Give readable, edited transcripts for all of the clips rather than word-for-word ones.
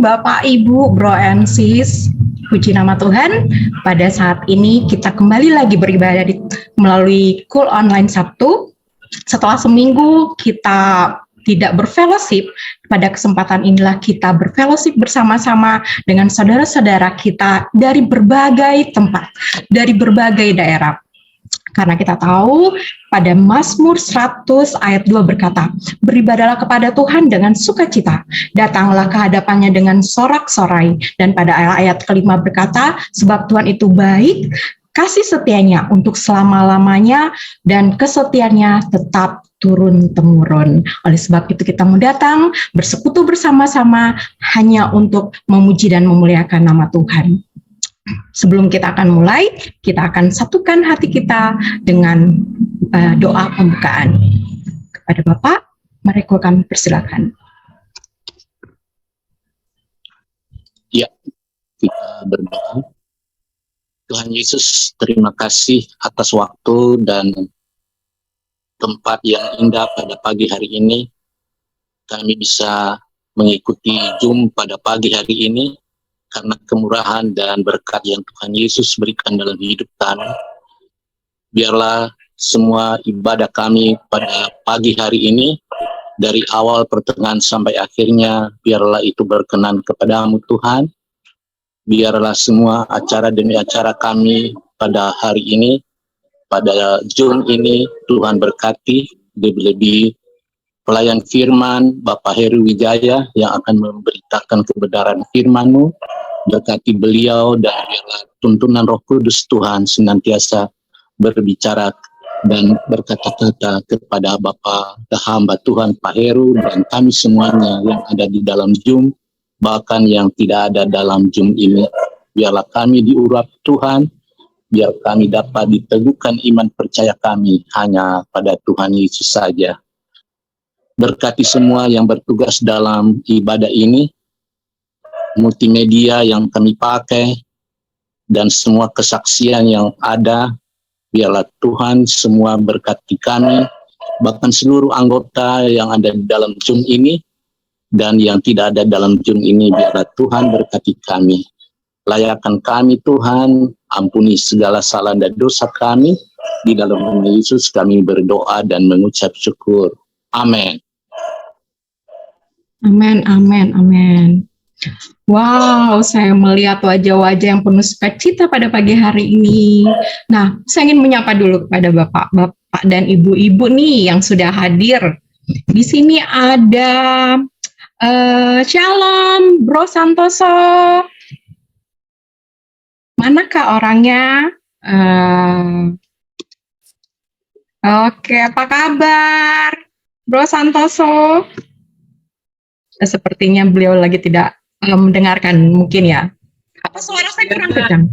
Bapak, Ibu, Bro and Sis, puji nama Tuhan. Pada saat ini kita kembali lagi beribadah melalui Cool Online Sabtu. Setelah seminggu kita tidak berfellowship, pada kesempatan inilah kita berfellowship bersama-sama dengan saudara-saudara kita dari berbagai tempat, dari berbagai daerah. Karena kita tahu pada Mazmur 100 ayat 2 berkata, beribadahlah kepada Tuhan dengan sukacita, datanglah ke hadapannya dengan sorak-sorai. Dan pada ayat kelima berkata, sebab Tuhan itu baik, kasih setianya untuk selama-lamanya, dan kesetiaannya tetap turun-temurun. Oleh sebab itu kita mau datang, bersekutu bersama-sama, hanya untuk memuji dan memuliakan nama Tuhan. Sebelum kita akan mulai, kita akan satukan hati kita dengan doa pembukaan. Kepada Bapak, mari kami persilakan. Ya, kita berdoa. Tuhan Yesus, terima kasih atas waktu dan tempat yang indah pada pagi hari ini. Kami bisa mengikuti Zoom pada pagi hari ini karena kemurahan dan berkat yang Tuhan Yesus berikan dalam hidup kami. Biarlah semua ibadah kami pada pagi hari ini, dari awal pertengahan sampai akhirnya, biarlah itu berkenan kepadamu Tuhan. Biarlah semua acara demi acara kami pada hari ini, pada Zoom ini, Tuhan berkati, lebih-lebih pelayan firman Bapak Heru Wijaya yang akan memberitakan kebenaran firman-Mu. Berkati beliau dan biarlah tuntunan Roh Kudus Tuhan senantiasa berbicara dan berkata-kata kepada Bapa hamba Tuhan Pak Heru dan kami semuanya yang ada di dalam Zoom, bahkan yang tidak ada dalam Zoom ini. Biarlah kami diurap Tuhan, biar kami dapat diteguhkan iman percaya kami hanya pada Tuhan Yesus saja. Berkati semua yang bertugas dalam ibadah ini, multimedia yang kami pakai, dan semua kesaksian yang ada, biarlah Tuhan semua berkati kami, bahkan seluruh anggota yang ada di dalam Zoom ini, dan yang tidak ada dalam Zoom ini, biarlah Tuhan berkati kami. Layakan kami Tuhan, ampuni segala salah dan dosa kami, di dalam nama Yesus kami berdoa dan mengucap syukur. Amin. Amin, amin, amin. Wow, saya melihat wajah-wajah yang penuh sukacita pada pagi hari ini. Nah, saya ingin menyapa dulu kepada bapak-bapak dan ibu-ibu nih yang sudah hadir. Di sini ada Shalom, Bro Santoso. Manakah orangnya? Oke, apa kabar, Bro Santoso? Sepertinya beliau lagi tidak mendengarkan mungkin ya. Apa suara saya kurang kencang?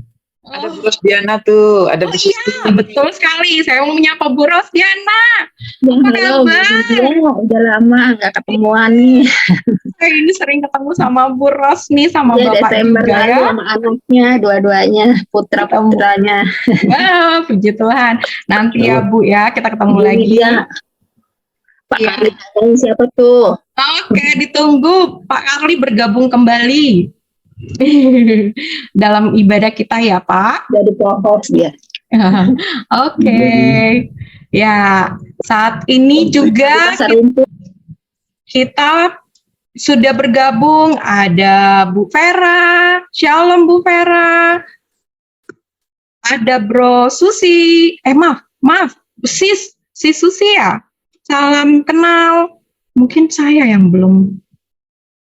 Ada Bu Rosdiana tuh, ada Bu Susi. Iya, betul sekali. Saya mau menyapa Bu Rosdiana. Apa kabar? Udah lama nggak ketemuan nih. Saya ini sering ketemu sama Bu Ros nih, sama Ya, Bapak Desember juga lalu ya. sama anaknya, dua-duanya, putra-putranya. Wah, puji Tuhan. Nanti ya Bu ya, kita ketemu lagi. Dia, Pak Iya. Karli, siapa tuh? Oke, ditunggu Pak Karli bergabung kembali dalam ibadah kita ya Pak. Dari co-host dia. Oke. Ya, saat ini juga Pasar Rumput. kita sudah bergabung, ada Bu Vera. Shalom Bu Vera. Ada Bro Susi. Maaf, Sis Susi ya. Salam kenal. Mungkin saya yang belum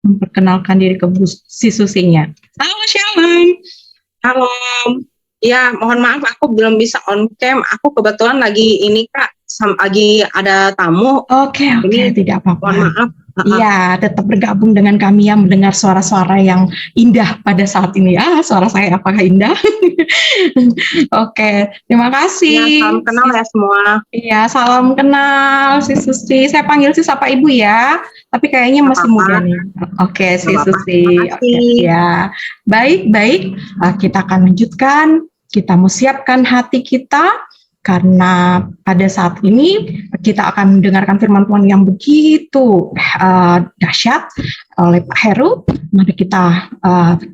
memperkenalkan diri ke si Susinya. Halo Shalom. Halo, ya mohon maaf aku belum bisa on cam. Aku kebetulan lagi ini Kak, lagi ada tamu. Oke, tidak apa-apa. Mohon maaf. Iya, tetap bergabung dengan kami yang mendengar suara-suara yang indah pada saat ini. Suara saya apakah indah? Oke, terima kasih. Ya, salam kenal ya semua. Iya, salam kenal si Susi. Saya panggil si siapa Ibu ya, tapi kayaknya masih muda nih. Oke, si Susi. Oke, ya, baik. Kita akan lanjutkan. Kita mau siapkan hati kita karena pada saat ini kita akan mendengarkan firman Tuhan yang begitu dahsyat oleh Pak Heru. Mari kita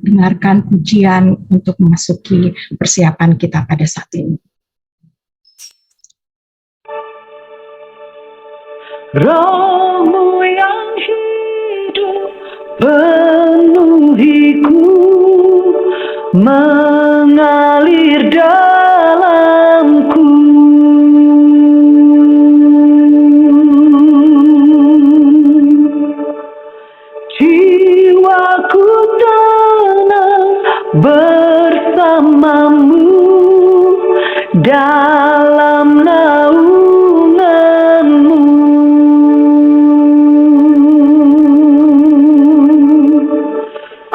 dengarkan pujian untuk memasuki persiapan kita pada saat ini. Rohmu yang hidup penuhiku, mengalir dalamku. Jiwaku tenang bersamamu dalam naunganmu.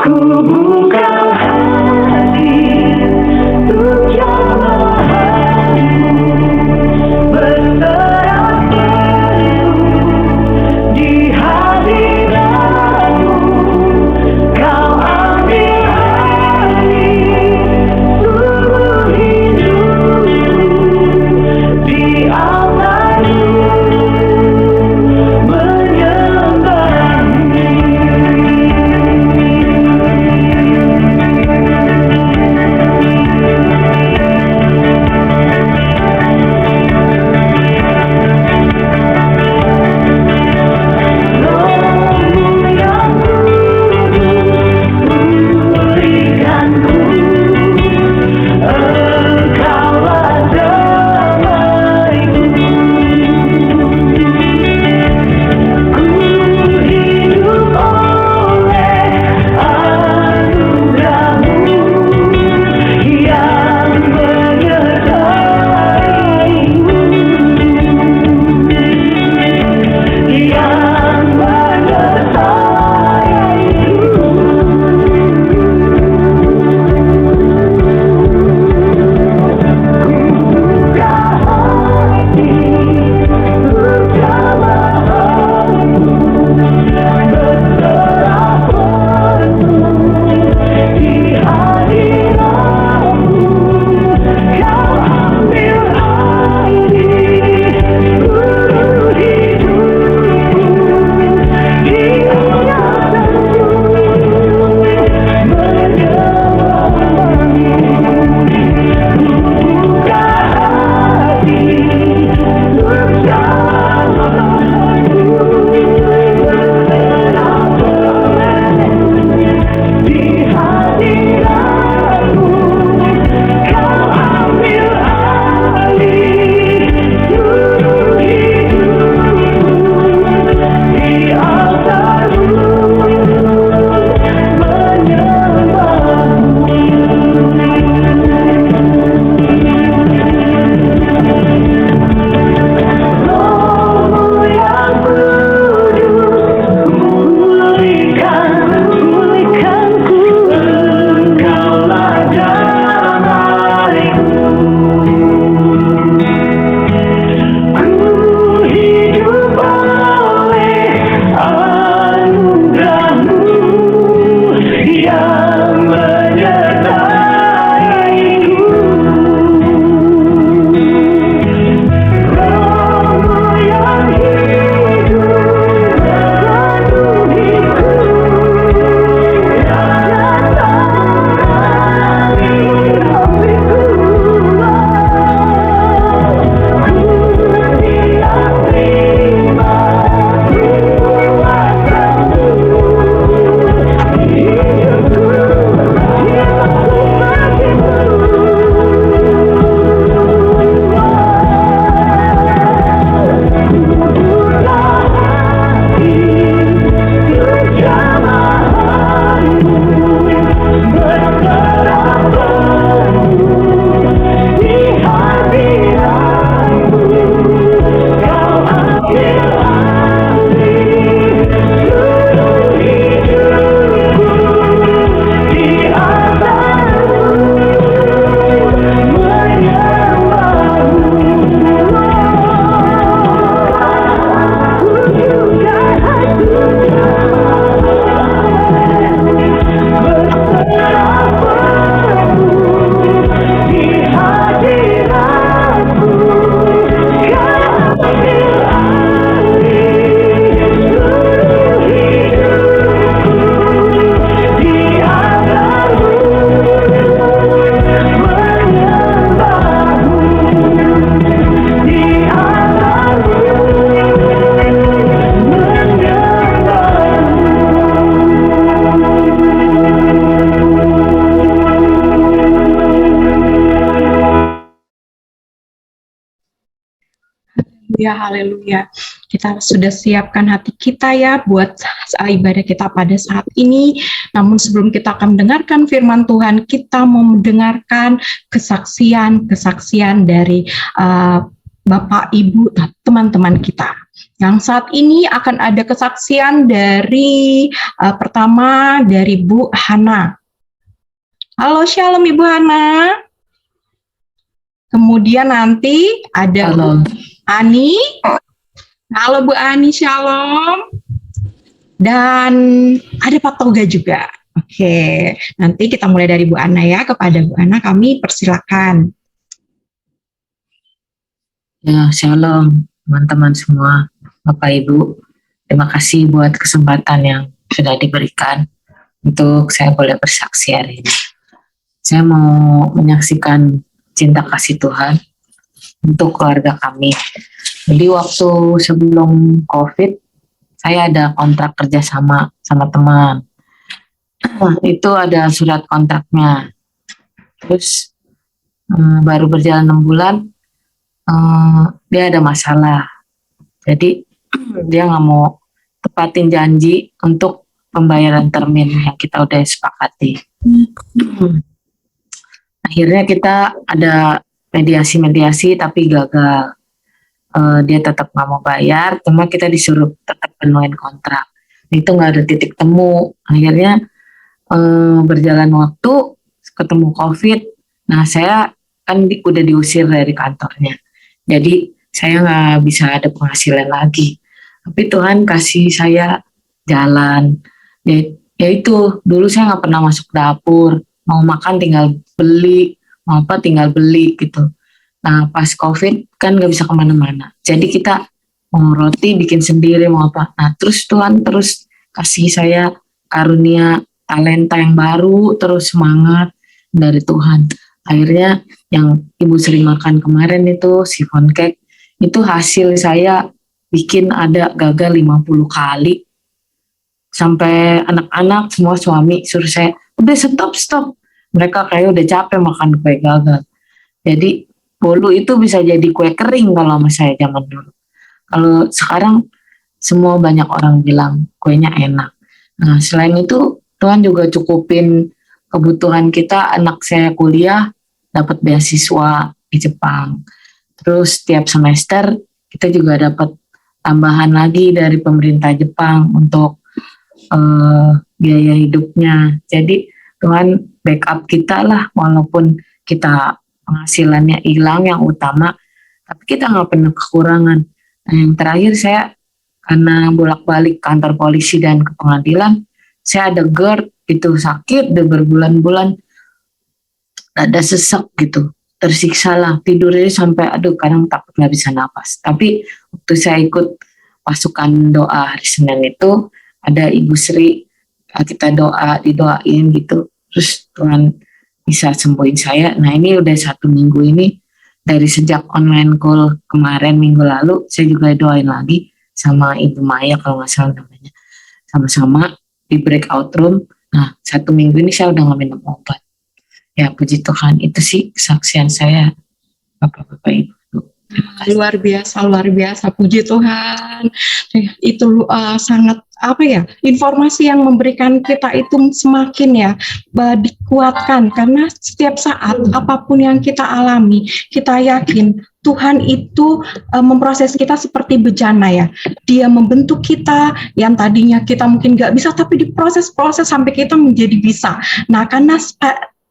Ku buka hati untuk jamahanmu, berserah penuh di hadiratmu. Kau ambil alih seluruh hidupku, haleluya. Kita sudah siapkan hati kita ya buat ibadah kita pada saat ini. Namun sebelum kita akan mendengarkan firman Tuhan, kita mau mendengarkan kesaksian dari Bapak, Ibu, teman-teman kita. Yang saat ini akan ada kesaksian dari pertama dari Bu Hana. Halo, shalom Ibu Hana. Kemudian nanti ada Bu Ani. Halo Bu Ani, shalom. Dan ada Pak Toga juga. Oke, nanti kita mulai dari Bu Ana ya. Kepada Bu Ana kami persilakan. Ya, shalom teman-teman semua, Bapak Ibu. Terima kasih buat kesempatan yang sudah diberikan untuk saya boleh bersaksi hari ini. Saya mau menyaksikan cinta kasih Tuhan untuk keluarga kami. Jadi waktu sebelum COVID, saya ada kontrak kerjasama sama teman. Itu ada surat kontraknya. Terus baru berjalan 6 bulan, dia ada masalah. Jadi dia nggak mau tepatin janji untuk pembayaran termin yang kita udah sepakati. Akhirnya kita ada mediasi tapi gagal. Dia tetap nggak mau bayar, cuma kita disuruh tetap penuhin kontrak. Itu nggak ada titik temu. Akhirnya berjalan waktu, ketemu COVID. Nah, saya kan udah diusir dari kantornya. Jadi saya nggak bisa ada penghasilan lagi. Tapi Tuhan kasih saya jalan. Ya itu, dulu saya nggak pernah masuk dapur. Mau makan tinggal beli, mau apa tinggal beli gitu. Nah pas COVID kan nggak bisa kemana-mana. Jadi kita mau roti bikin sendiri, mau apa. Nah terus Tuhan terus kasih saya karunia talenta yang baru, terus semangat dari Tuhan. Akhirnya yang Ibu sering makan kemarin itu chiffon cake, itu hasil saya bikin ada gagal 50 kali. Sampai anak-anak semua suami suruh saya, udah stop. Mereka kayak udah capek makan kue gagal. Jadi bolu itu bisa jadi kue kering kalau sama saya zaman dulu. Kalau sekarang semua banyak orang bilang kuenya enak. Nah selain itu Tuhan juga cukupin kebutuhan kita. Anak saya kuliah dapat beasiswa di Jepang. Terus tiap semester kita juga dapat tambahan lagi dari pemerintah Jepang untuk biaya hidupnya. Jadi Tuhan backup kita lah, walaupun kita penghasilannya hilang yang utama, tapi kita nggak pernah kekurangan. Nah, yang terakhir saya karena bolak-balik kantor polisi dan ke pengadilan, saya ada GERD itu sakit udah berbulan-bulan, ada sesek gitu, tersiksa lah, tidurnya sampai kadang takut nggak bisa napas. Tapi waktu saya ikut pasukan doa hari Senin itu ada Ibu Sri, kita didoain gitu, terus Tuhan bisa sembuhin saya. Nah ini udah 1 minggu ini, dari sejak online call kemarin minggu lalu, saya juga doain lagi sama Ibu Maya kalau nggak salah namanya, sama-sama di breakout room. Nah 1 minggu ini saya udah nggak minum obat. Ya puji Tuhan, itu sih kesaksian saya, Bapak-Bapak Ibu. Luar biasa, puji Tuhan. Itu sangat informasi yang memberikan kita itu semakin dikuatkan, karena setiap saat apapun yang kita alami, kita yakin Tuhan itu memproses kita seperti bejana ya. Dia membentuk kita yang tadinya kita mungkin nggak bisa, tapi diproses-proses sampai kita menjadi bisa. Nah karena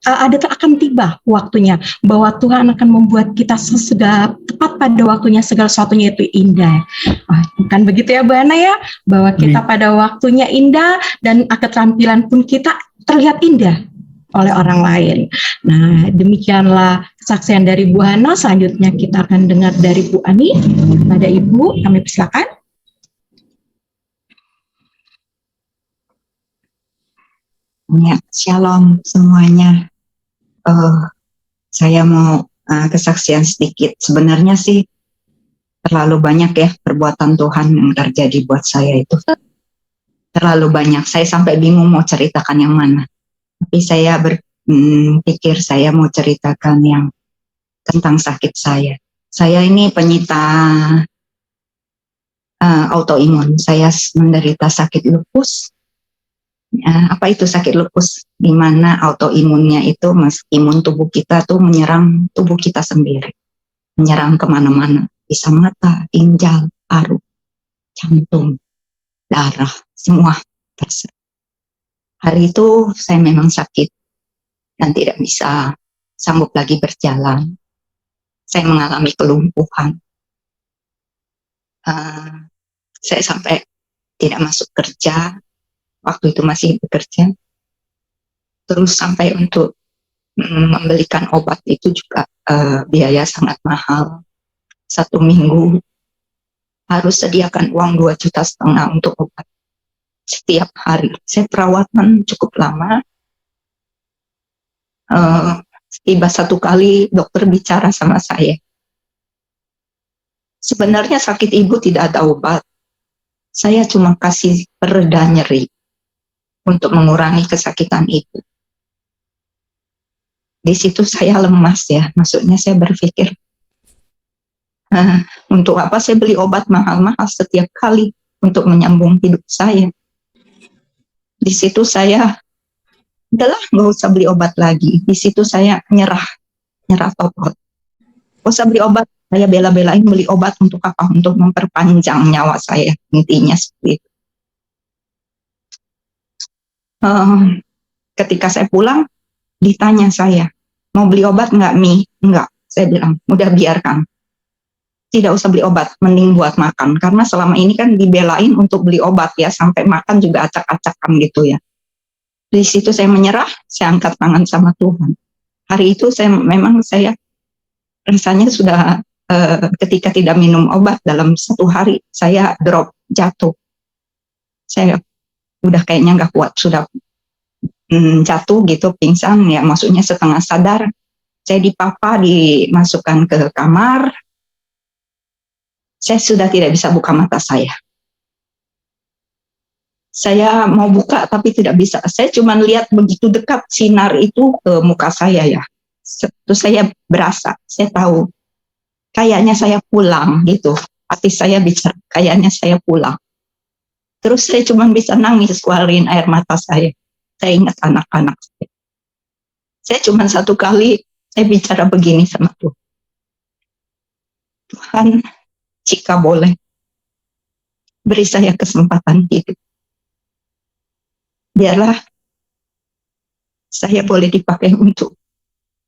akan tiba waktunya bahwa Tuhan akan membuat kita tepat pada waktunya, segala sesuatunya itu indah. Bukan begitu ya Bu Ana ya, bahwa kita pada waktunya indah dan keterampilan pun kita terlihat indah oleh orang lain. Nah demikianlah kesaksian dari Bu Ana. Selanjutnya kita akan dengar dari Bu Ani. Pada Ibu kami persilakan. Ya, shalom semuanya. Saya mau kesaksian sedikit. Sebenarnya sih terlalu banyak ya perbuatan Tuhan yang terjadi buat saya itu. Terlalu banyak. Saya sampai bingung mau ceritakan yang mana. Tapi saya berpikir saya mau ceritakan yang tentang sakit saya. Saya ini penyita autoimun. Saya menderita sakit lupus. Apa itu sakit lupus? Di mana autoimunnya itu imun tubuh kita tuh menyerang tubuh kita sendiri, menyerang kemana-mana, bisa mata, ginjal, paru, jantung, darah, semua terserang. Hari itu saya memang sakit dan tidak bisa sanggup lagi berjalan. Saya mengalami kelumpuhan. Saya sampai tidak masuk kerja. Waktu itu masih bekerja. Terus sampai untuk membelikan obat itu juga biaya sangat mahal. 1 minggu harus sediakan uang 2,5 juta untuk obat setiap hari. Saya perawatan cukup lama. Tiba 1 kali dokter bicara sama saya. Sebenarnya sakit ibu tidak ada obat. Saya cuma kasih pereda nyeri untuk mengurangi kesakitan itu. Di situ saya lemas ya, maksudnya saya berpikir, untuk apa saya beli obat mahal-mahal setiap kali untuk menyambung hidup saya. Di situ saya, udahlah nggak usah beli obat lagi. Di situ saya nyerah total. Nggak usah beli obat, saya bela-belain beli obat untuk apa? Untuk memperpanjang nyawa saya, intinya seperti itu. Ketika saya pulang, ditanya saya, mau beli obat nggak, Mi? Enggak, saya bilang, udah biarkan. Tidak usah beli obat, mending buat makan. Karena selama ini kan dibelain untuk beli obat ya, sampai makan juga acak-acakan gitu ya. Di situ saya menyerah, saya angkat tangan sama Tuhan. Hari itu saya rasanya sudah ketika tidak minum obat dalam 1 hari, saya drop, jatuh. Saya udah kayaknya nggak kuat, sudah jatuh gitu, pingsan ya, maksudnya setengah sadar. Saya dipapa, dimasukkan ke kamar. Saya sudah tidak bisa buka mata saya. Saya mau buka tapi tidak bisa. Saya cuma lihat begitu dekat sinar itu ke muka saya ya. Terus saya berasa, saya tahu kayaknya saya pulang gitu. Hati saya bicara, kayaknya saya pulang. Terus saya cuma bisa nangis, keluarin air mata saya. Saya ingat anak-anak saya. Saya cuma 1 kali saya bicara begini sama Tuhan. Tuhan, jika boleh, beri saya kesempatan hidup. Biarlah saya boleh dipakai untuk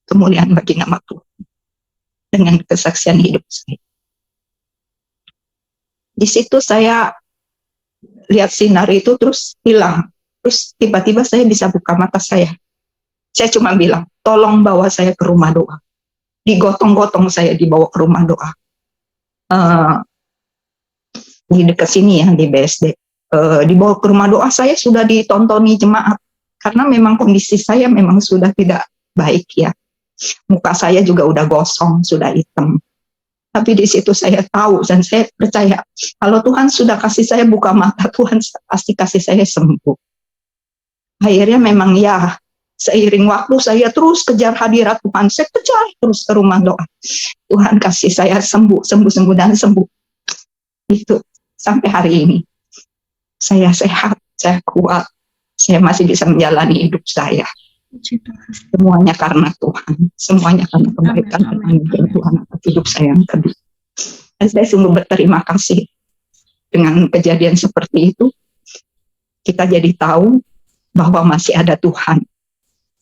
kemuliaan bagi nama Tuhan dengan kesaksian hidup saya. Di situ saya lihat sinar itu terus hilang. Terus tiba-tiba saya bisa buka mata saya. Saya cuma bilang, tolong bawa saya ke rumah doa. Digotong-gotong saya dibawa ke rumah doa. Di dekat sini ya, di BSD. Dibawa ke rumah doa, saya sudah ditontoni jemaat. Karena memang kondisi saya memang sudah tidak baik ya. Muka saya juga udah gosong, sudah hitam. Tapi di situ saya tahu dan saya percaya kalau Tuhan sudah kasih saya buka mata, Tuhan pasti kasih saya sembuh. Akhirnya memang ya, seiring waktu saya terus kejar hadirat Tuhan, saya kejar terus ke rumah doa. Tuhan kasih saya sembuh dan sembuh. Itu sampai hari ini. Saya sehat, saya kuat, saya masih bisa menjalani hidup saya. Semuanya karena Tuhan, semuanya karena kebaikan dan anugerah Tuhan atas hidup saya yang kedua. Dan saya sungguh berterima kasih dengan kejadian seperti itu. Kita jadi tahu bahwa masih ada Tuhan.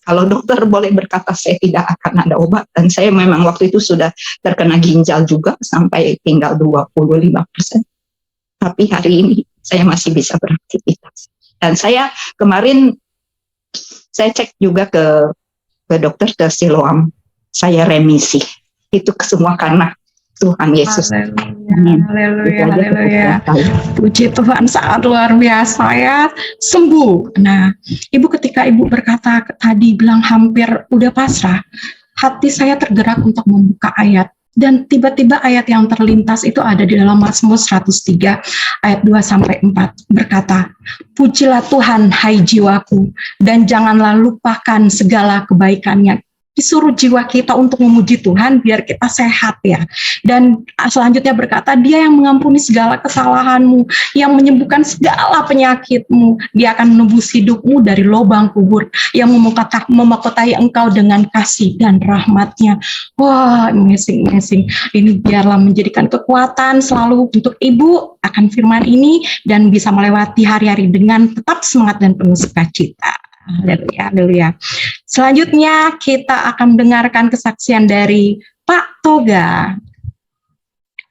Kalau dokter boleh berkata saya tidak akan ada obat, dan saya memang waktu itu sudah terkena ginjal juga sampai tinggal 25%. Tapi hari ini saya masih bisa beraktivitas. Dan saya kemarin saya cek juga ke dokter ke Siloam, saya remisi. Itu semua karena Tuhan Yesus. Haleluya. Puji Tuhan, sangat luar biasa ya, sembuh. Nah, Ibu ketika Ibu berkata tadi bilang hampir udah pasrah, hati saya tergerak untuk membuka ayat. Dan tiba-tiba ayat yang terlintas itu ada di dalam Mazmur 103 ayat 2-4 berkata, pujilah Tuhan hai jiwaku, dan janganlah lupakan segala kebaikannya disuruh jiwa kita untuk memuji Tuhan biar kita sehat ya. Dan selanjutnya berkata, Dia yang mengampuni segala kesalahanmu, yang menyembuhkan segala penyakitmu, Dia akan menebus hidupmu dari lubang kubur, yang memahkotai engkau dengan kasih dan rahmat-Nya. Wah, amazing. Ini biarlah menjadikan kekuatan selalu untuk Ibu akan firman ini dan bisa melewati hari-hari dengan tetap semangat dan penuh sukacita. Haleluya. Selanjutnya kita akan dengarkan kesaksian dari Pak Toga.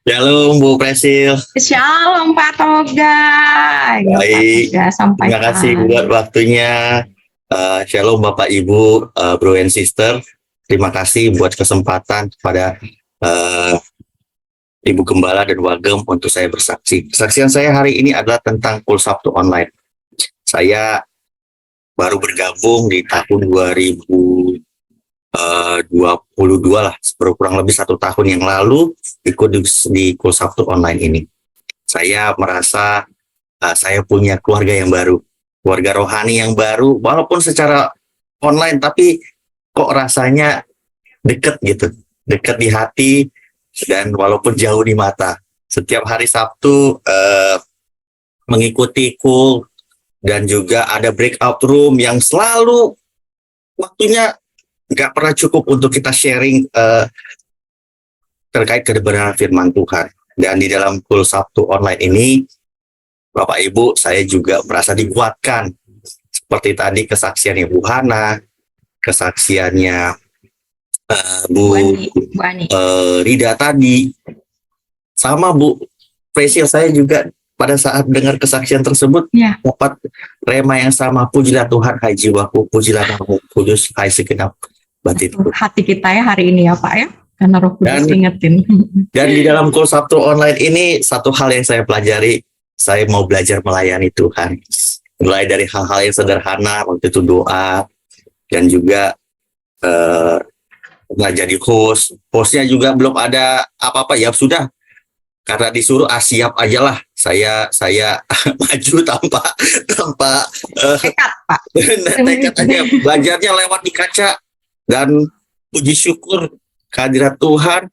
Shalom Bu Presil. Shalom Pak Toga. Ya, Baik. Pak Toga, sampaikan. Terima kasih buat waktunya. Shalom Bapak Ibu, Bro and Sister. Terima kasih buat kesempatan kepada Ibu Gembala dan Wagem untuk saya bersaksi. Kesaksian saya hari ini adalah tentang Kul Sabtu Online. Saya baru bergabung di tahun 2022 lah, kurang lebih 1 tahun yang lalu ikut di Kul Sabtu Online ini. Saya merasa saya punya keluarga yang baru, keluarga rohani yang baru, walaupun secara online tapi kok rasanya deket gitu, deket di hati dan walaupun jauh di mata. Setiap hari Sabtu mengikuti Kul, dan juga ada breakout room yang selalu waktunya nggak pernah cukup untuk kita sharing terkait kebenaran firman Tuhan. Dan di dalam Kul Sabtu Online ini, Bapak Ibu, saya juga merasa dikuatkan. Seperti tadi kesaksiannya Bu Hana, kesaksiannya Bu Ani. Rida tadi, sama Bu Presil, saya juga pada saat dengar kesaksian tersebut, dapat rema yang sama. Pujilah Tuhan, hai jiwaku, pujilah Namamu Kudus, hai segenap batinku. Hati kita ya hari ini ya Pak ya, karena Roh Kudus ingetin. Dan di dalam Kul Sabtu Online ini, satu hal yang saya pelajari, saya mau belajar melayani Tuhan. Mulai dari hal-hal yang sederhana, waktu itu doa, dan juga nggak jadi hostnya juga belum ada apa-apa, ya sudah, karena disuruh siap aja lah, saya maju tanpa tekad Pak. tekad aja, belajarnya lewat di kaca. Dan puji syukur kehadirat Tuhan,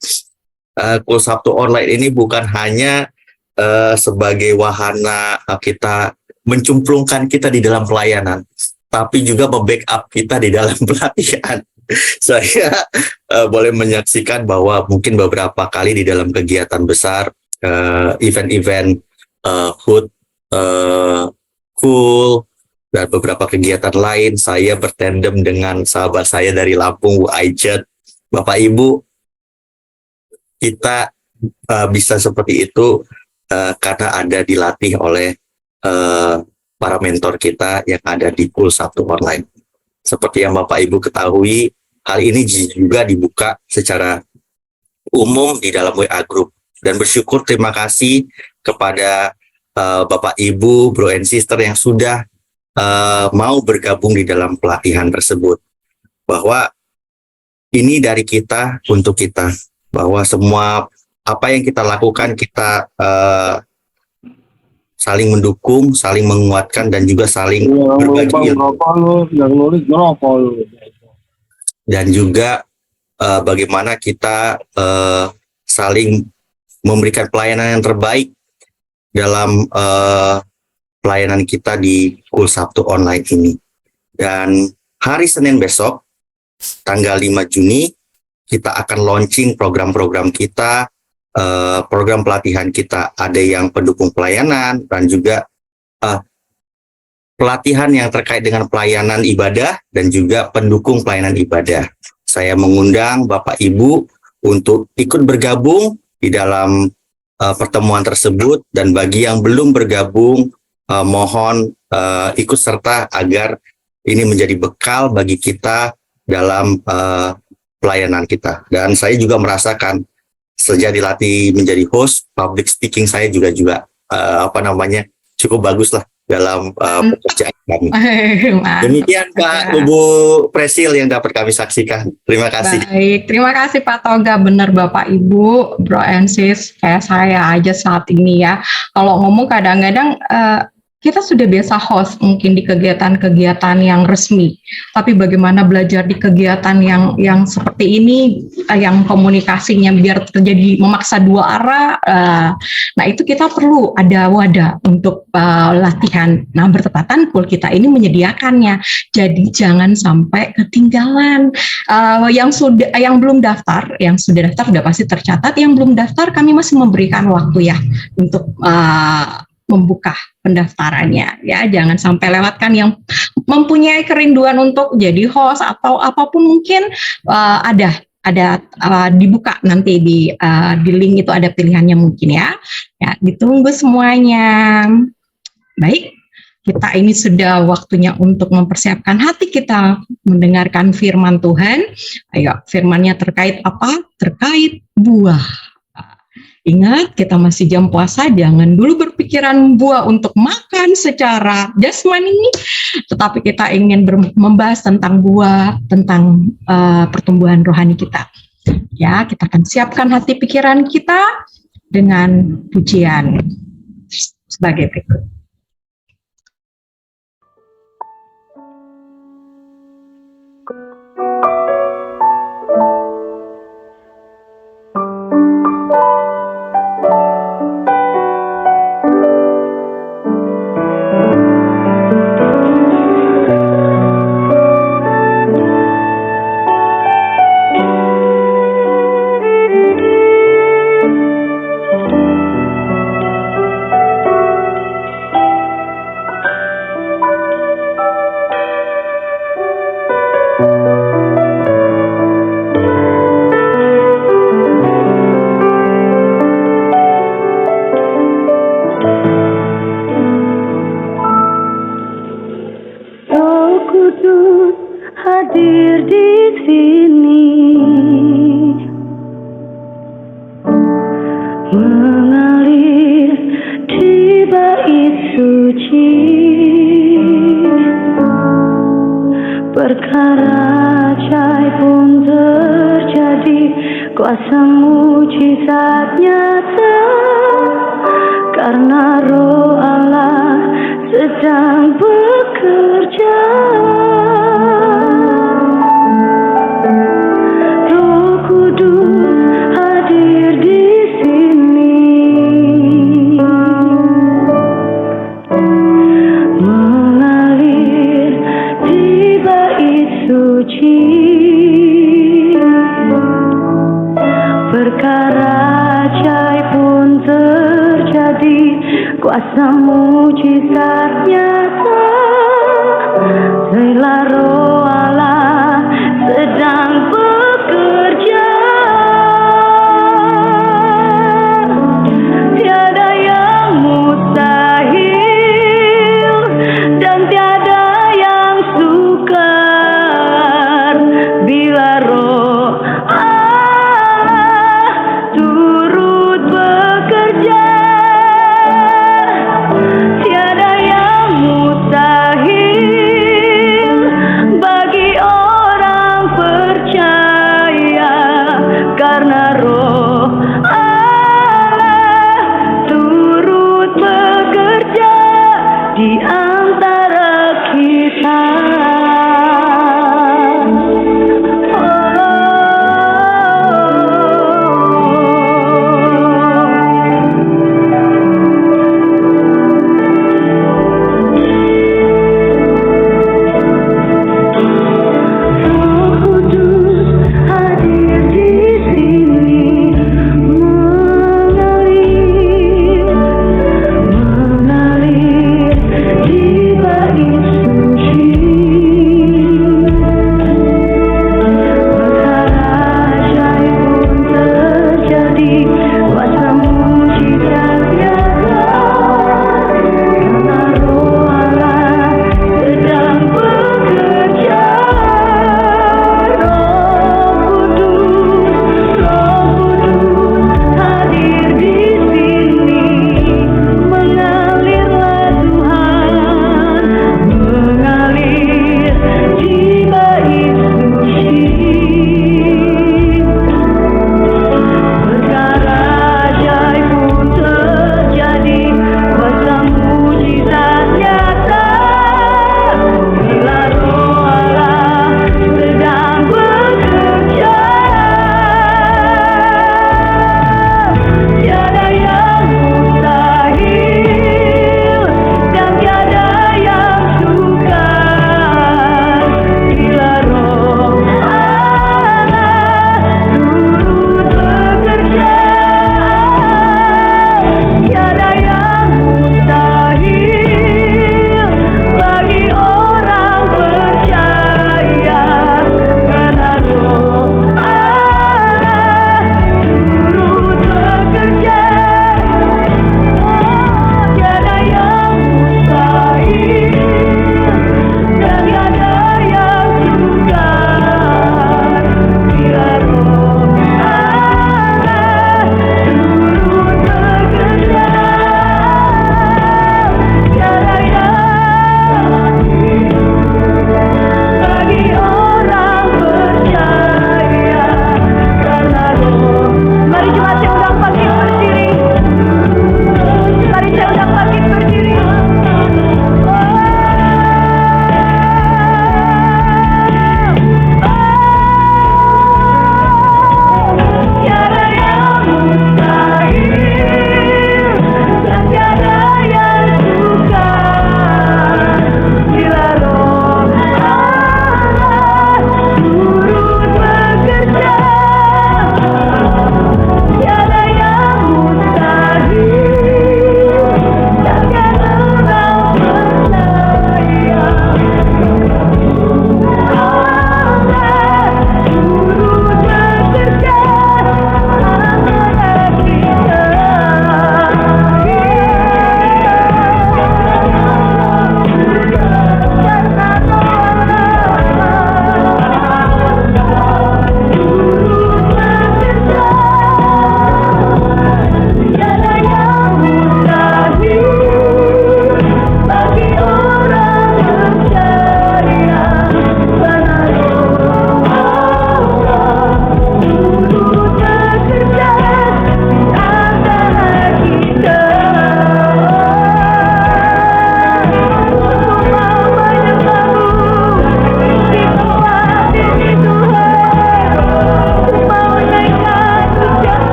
Kul Sabtu Online ini bukan hanya sebagai wahana kita mencemplungkan kita di dalam pelayanan, tapi juga membackup kita di dalam pelatihan. Saya boleh menyaksikan bahwa mungkin beberapa kali di dalam kegiatan besar, event-event HUT, Kul, dan beberapa kegiatan lain, saya bertandem dengan sahabat saya dari Lampung, Bu Aijet. Bapak Ibu, kita bisa seperti itu karena ada dilatih oleh para mentor kita yang ada di Kul Sabtu Online. Seperti yang Bapak Ibu ketahui, hal ini juga dibuka secara umum di dalam WA Group. Dan bersyukur, terima kasih kepada Bapak Ibu, Bro and Sister yang sudah mau bergabung di dalam pelatihan tersebut. Bahwa ini dari kita untuk kita. Bahwa semua apa yang kita lakukan, kita saling mendukung, saling menguatkan, dan juga saling berbagi ilmu. Dan juga bagaimana kita saling memberikan pelayanan yang terbaik dalam pelayanan kita di Kul Sabtu Online ini. Dan hari Senin besok, tanggal 5 Juni, kita akan launching program-program kita, program pelatihan kita. Ada yang pendukung pelayanan, dan juga pelatihan yang terkait dengan pelayanan ibadah, dan juga pendukung pelayanan ibadah. Saya mengundang Bapak Ibu untuk ikut bergabung di dalam pertemuan tersebut, dan bagi yang belum bergabung, mohon ikut serta agar ini menjadi bekal bagi kita dalam pelayanan kita. Dan saya juga merasakan sejak dilatih menjadi host, public speaking saya juga cukup bagus lah dalam pekerjaan kami. Demikian Pak Ibu Presil yang dapat kami saksikan. Terima kasih. Baik, terima kasih Pak Toga. Benar Bapak Ibu, Bro and Sis, kayak saya aja saat ini ya. Kalau ngomong kadang-kadang kita sudah biasa host mungkin di kegiatan-kegiatan yang resmi, tapi bagaimana belajar di kegiatan yang seperti ini, yang komunikasinya biar terjadi memaksa dua arah. Nah itu kita perlu ada wadah untuk latihan. Nah bertepatan pool kita ini menyediakannya, jadi jangan sampai ketinggalan. Yang belum daftar, yang sudah daftar sudah pasti tercatat. Yang belum daftar kami masih memberikan waktu ya untuk membuka pendaftarannya ya, jangan sampai lewatkan. Yang mempunyai kerinduan untuk jadi host atau apapun mungkin ada dibuka nanti di link itu ada pilihannya mungkin ya ditunggu semuanya. Baik, kita ini sudah waktunya untuk mempersiapkan hati kita mendengarkan firman Tuhan. Ayo, firmannya terkait apa? Terkait buah. Ingat, kita masih jam puasa, jangan dulu berpikiran buah untuk makan secara jasmani, tetapi kita ingin membahas tentang buah, tentang pertumbuhan rohani kita. Ya, kita akan siapkan hati pikiran kita dengan pujian sebagai berikut.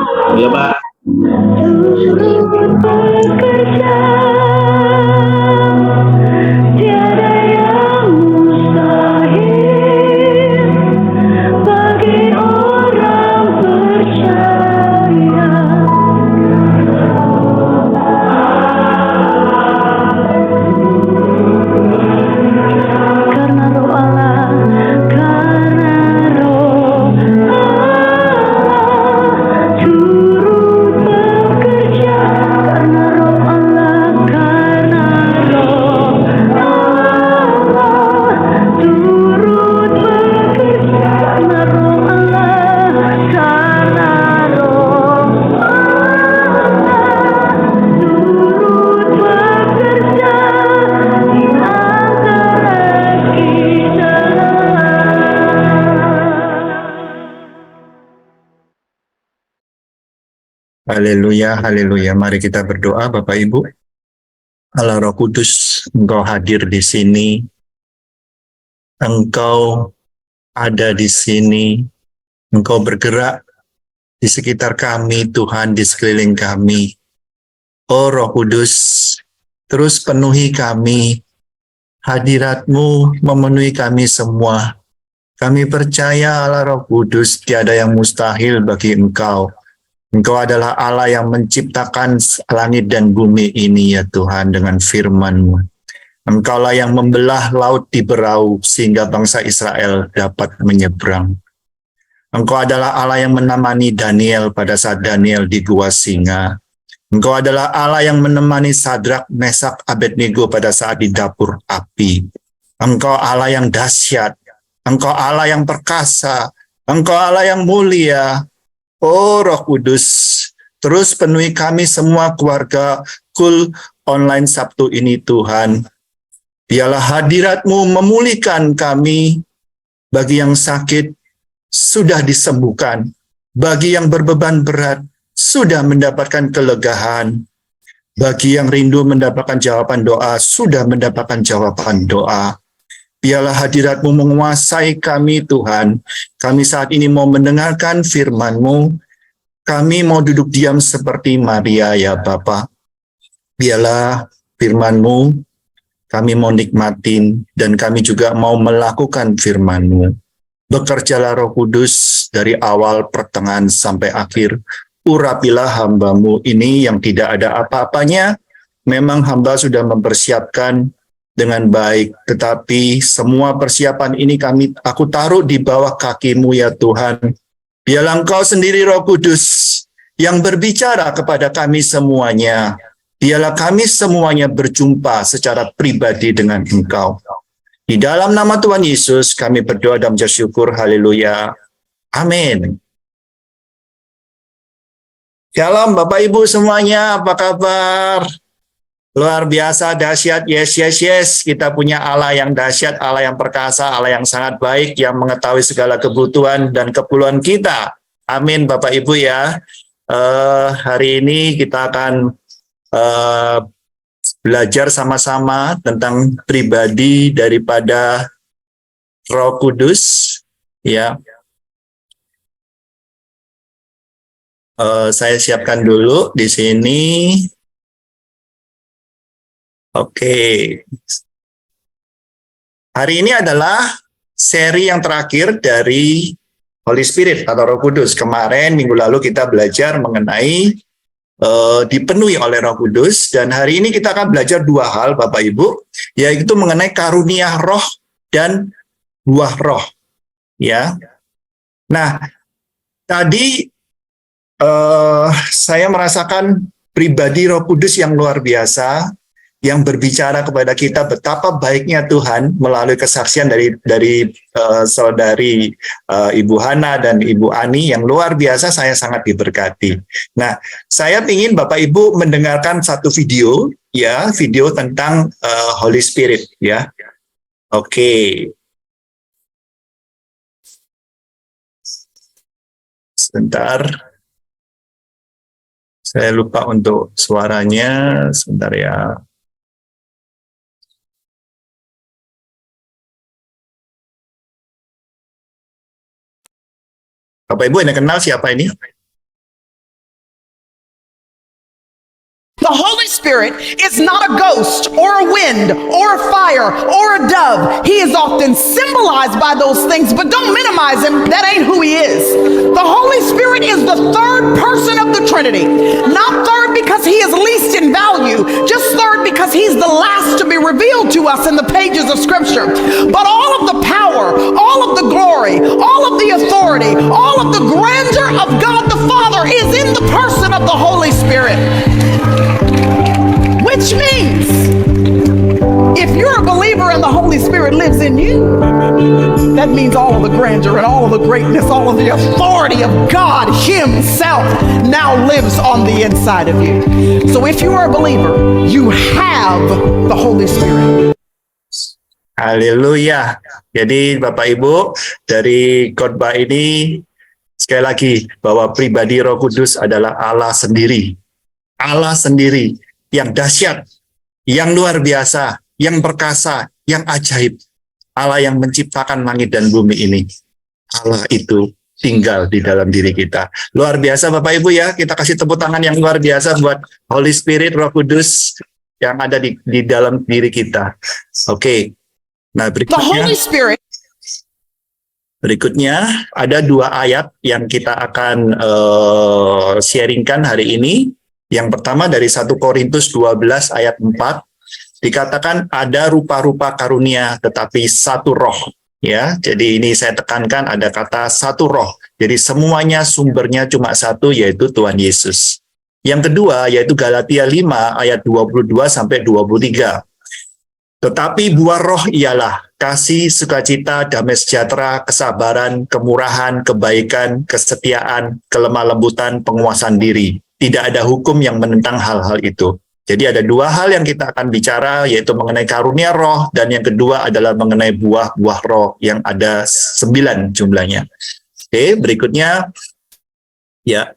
Ya, Pak. turut bekerja, tiada yang mustahil bagi orang percaya. Karena roh Allah, karena roh Allah turut bekerja. Karena roh Allah, karena roh Allah turut bekerja. Karena roh Allah, karena roh Allah turut bekerja di antara kita. Haleluya, haleluya. Mari kita berdoa, Bapak Ibu. Allah Roh Kudus, Engkau hadir di sini. Engkau ada di sini. Engkau bergerak di sekitar kami, Tuhan, di sekeliling kami. Oh Roh Kudus, terus penuhi kami. Hadirat-Mu memenuhi kami semua. Kami percaya Allah Roh Kudus, tiada yang mustahil bagi Engkau. Engkau adalah Allah yang menciptakan langit dan bumi ini ya Tuhan dengan firman-Mu. Engkaulah yang membelah laut di berau sehingga bangsa Israel dapat menyeberang. Engkau adalah Allah yang menemani Daniel pada saat Daniel di gua singa. Engkau adalah Allah yang menemani Sadrak, Mesak, Abednego pada saat di dapur api. Engkau Allah yang dahsyat. Engkau Allah yang perkasa. Engkau Allah yang mulia. Oh Roh Kudus, terus penuhi kami semua keluarga Kul Online Sabtu ini Tuhan. Biarlah hadirat-Mu memulihkan kami. Bagi yang sakit, sudah disembuhkan. Bagi yang berbeban berat, sudah mendapatkan kelegaan. Bagi yang rindu mendapatkan jawaban doa, sudah mendapatkan jawaban doa. Biarlah hadirat-Mu menguasai kami Tuhan. Kami saat ini mau mendengarkan firman-Mu. Kami mau duduk diam seperti Maria ya Bapa. Biarlah firman-Mu kami mau nikmatin dan kami juga mau melakukan firman-Mu. Bekerjalah Roh Kudus dari awal, pertengahan sampai akhir. Urapilah hamba-Mu ini yang tidak ada apa-apanya. Memang hamba sudah mempersiapkan dengan baik, tetapi semua persiapan ini aku taruh di bawah kaki-Mu ya Tuhan. Biarlah Engkau sendiri Roh Kudus yang berbicara kepada kami semuanya. Biarlah kami semuanya berjumpa secara pribadi dengan Engkau. Di dalam nama Tuhan Yesus kami berdoa dan mengucap syukur. Haleluya. Amin. Shalom Bapak Ibu semuanya, apa kabar? Luar biasa, dahsyat, yes, yes, yes. Kita punya Allah yang dahsyat, Allah yang perkasa, Allah yang sangat baik, yang mengetahui segala kebutuhan dan keperluan kita. Amin, Bapak Ibu ya. Hari ini kita akan belajar sama-sama tentang pribadi daripada Roh Kudus. Ya, saya siapkan dulu di sini. Oke. Hari ini adalah seri yang terakhir dari Holy Spirit atau Roh Kudus. Kemarin minggu lalu kita belajar mengenai dipenuhi oleh Roh Kudus, dan hari ini kita akan belajar dua hal Bapak Ibu, yaitu mengenai karunia roh dan buah roh. Ya. Nah, tadi saya merasakan pribadi Roh Kudus yang luar biasa, yang berbicara kepada kita betapa baiknya Tuhan melalui kesaksian dari saudari Ibu Hana dan Ibu Ani yang luar biasa. Saya sangat diberkati. Nah, saya ingin Bapak Ibu mendengarkan satu video, ya, video tentang Holy Spirit, ya. Oke. Sebentar. Saya lupa untuk suaranya, sebentar ya. Bapak Ibu, Anda kenal siapa ini? The Holy Spirit is not a ghost or a wind or a fire or a dove. He is often symbolized by those things, but don't minimize him. That ain't who he is. The Holy Spirit is the third person of the Trinity. Not third because he is least in value, just third because he's the last to be revealed to us in the pages of Scripture. But all of the power, all of the glory, all of the authority, all of the grandeur of God the Father is in the person of the Holy Spirit. Which means, if you're a believer and the Holy Spirit lives in you, that means all of the grandeur and all of the greatness, all of the authority of God Himself now lives on the inside of you. So if you are a believer, you have the Holy Spirit. Haleluya. Jadi Bapak Ibu, dari khotbah ini sekali lagi bahwa pribadi Roh Kudus adalah Allah sendiri. Allah sendiri yang dahsyat, yang luar biasa, yang perkasa, yang ajaib. Allah yang menciptakan langit dan bumi ini. Allah itu tinggal di dalam diri kita. Luar biasa Bapak Ibu ya, kita kasih tepuk tangan yang luar biasa buat Holy Spirit, Roh Kudus yang ada di dalam diri kita. Oke. Nah, berikutnya ada 2 ayat yang kita akan sharingkan hari ini. Yang pertama dari 1 Korintus 12 ayat 4, dikatakan ada rupa-rupa karunia tetapi satu roh. Ya, jadi ini saya tekankan ada kata satu roh. Jadi semuanya sumbernya cuma satu, yaitu Tuhan Yesus. Yang kedua yaitu Galatia 5 ayat 22 sampai 23. Tetapi buah roh ialah kasih, sukacita, damai sejahtera, kesabaran, kemurahan, kebaikan, kesetiaan, kelemah lembutan, penguasaan diri. Tidak ada hukum yang menentang hal-hal itu. Jadi ada 2 hal yang kita akan bicara, yaitu mengenai karunia roh, dan yang kedua adalah mengenai buah-buah roh yang ada 9 jumlahnya. Oke, berikutnya, ya.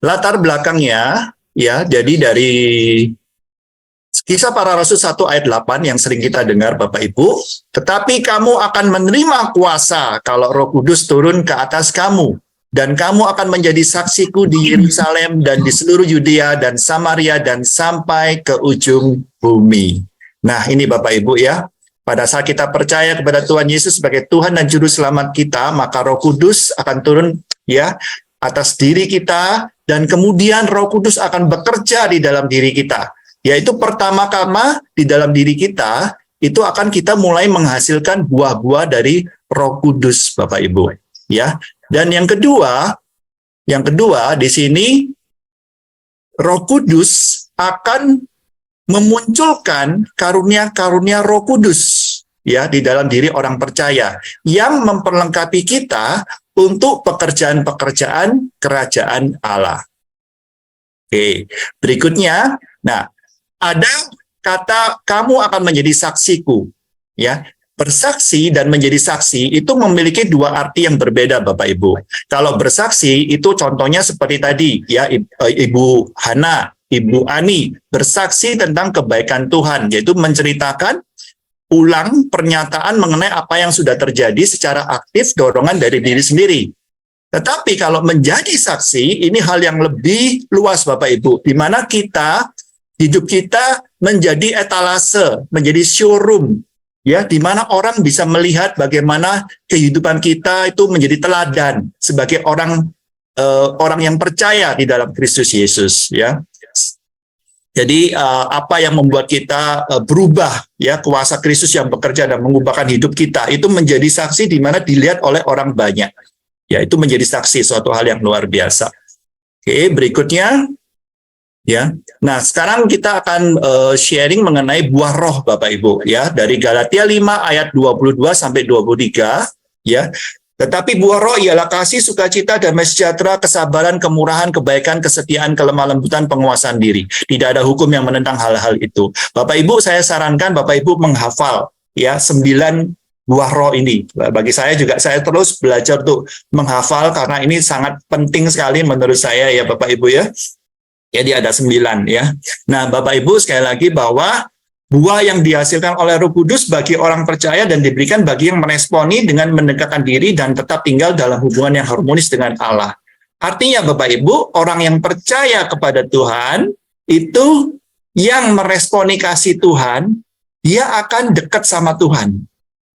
Latar belakangnya, ya, jadi dari Kisah Para Rasul 1 ayat 8 yang sering kita dengar Bapak Ibu, tetapi kamu akan menerima kuasa kalau Roh Kudus turun ke atas kamu. Dan kamu akan menjadi saksiku di Yerusalem dan di seluruh Yudea dan Samaria dan sampai ke ujung bumi. Nah ini Bapak Ibu ya, pada saat kita percaya kepada Tuhan Yesus sebagai Tuhan dan Juru Selamat kita, maka Roh Kudus akan turun ya atas diri kita, dan kemudian Roh Kudus akan bekerja di dalam diri kita. Yaitu pertama-tama di dalam diri kita, itu akan kita mulai menghasilkan buah-buah dari Roh Kudus Bapak Ibu. Ya. Dan yang kedua di sini Roh Kudus akan memunculkan karunia-karunia Roh Kudus ya di dalam diri orang percaya yang memperlengkapi kita untuk pekerjaan-pekerjaan kerajaan Allah. Oke, berikutnya, nah ada kata kamu akan menjadi saksiku ya. Bersaksi dan menjadi saksi itu memiliki 2 arti yang berbeda Bapak Ibu. Kalau bersaksi itu contohnya seperti tadi ya, Ibu Hana, Ibu Ani bersaksi tentang kebaikan Tuhan, yaitu menceritakan ulang pernyataan mengenai apa yang sudah terjadi secara aktif, dorongan dari diri sendiri. Tetapi kalau menjadi saksi ini hal yang lebih luas Bapak Ibu, di mana hidup kita menjadi etalase, menjadi showroom. Ya, di mana orang bisa melihat bagaimana kehidupan kita itu menjadi teladan sebagai orang yang percaya di dalam Kristus Yesus. Ya, jadi apa yang membuat kita berubah? Ya, kuasa Kristus yang bekerja dan mengubahkan hidup kita itu menjadi saksi di mana dilihat oleh orang banyak. Ya, itu menjadi saksi suatu hal yang luar biasa. Oke, berikutnya. Ya, nah sekarang kita akan sharing mengenai buah roh Bapak Ibu ya, dari Galatia 5 ayat 22 sampai 23 ya. Tetapi buah roh ialah kasih, sukacita, damai sejahtera, kesabaran, kemurahan, kebaikan, kesetiaan, kelemah lembutan, penguasaan diri. Tidak ada hukum yang menentang hal-hal itu. Bapak Ibu, saya sarankan Bapak Ibu menghafal ya 9 buah roh ini. Bagi saya juga, saya terus belajar untuk menghafal karena ini sangat penting sekali menurut saya ya Bapak Ibu ya. Jadi ada 9 ya. Nah Bapak Ibu sekali lagi bahwa buah yang dihasilkan oleh Roh Kudus bagi orang percaya dan diberikan bagi yang meresponi dengan mendekatkan diri dan tetap tinggal dalam hubungan yang harmonis dengan Allah. Artinya Bapak Ibu, orang yang percaya kepada Tuhan, itu yang meresponi kasih Tuhan, dia akan dekat sama Tuhan.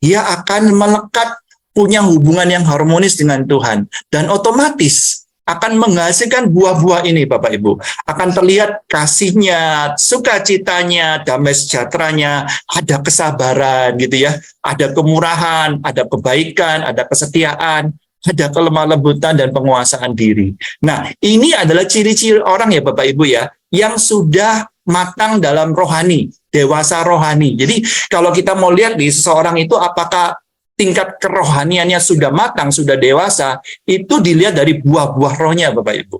Dia akan melekat, punya hubungan yang harmonis dengan Tuhan. Dan otomatis akan menghasilkan buah-buah ini Bapak Ibu. Akan terlihat kasihnya, sukacitanya, damai sejahteranya, ada kesabaran gitu ya. Ada kemurahan, ada kebaikan, ada kesetiaan, ada kelemah lembutan dan penguasaan diri. Nah, ini adalah ciri-ciri orang ya Bapak Ibu ya, yang sudah matang dalam rohani, dewasa rohani. Jadi kalau kita mau lihat nih seseorang itu apakah tingkat kerohaniannya sudah matang, sudah dewasa, itu dilihat dari buah-buah rohnya Bapak Ibu.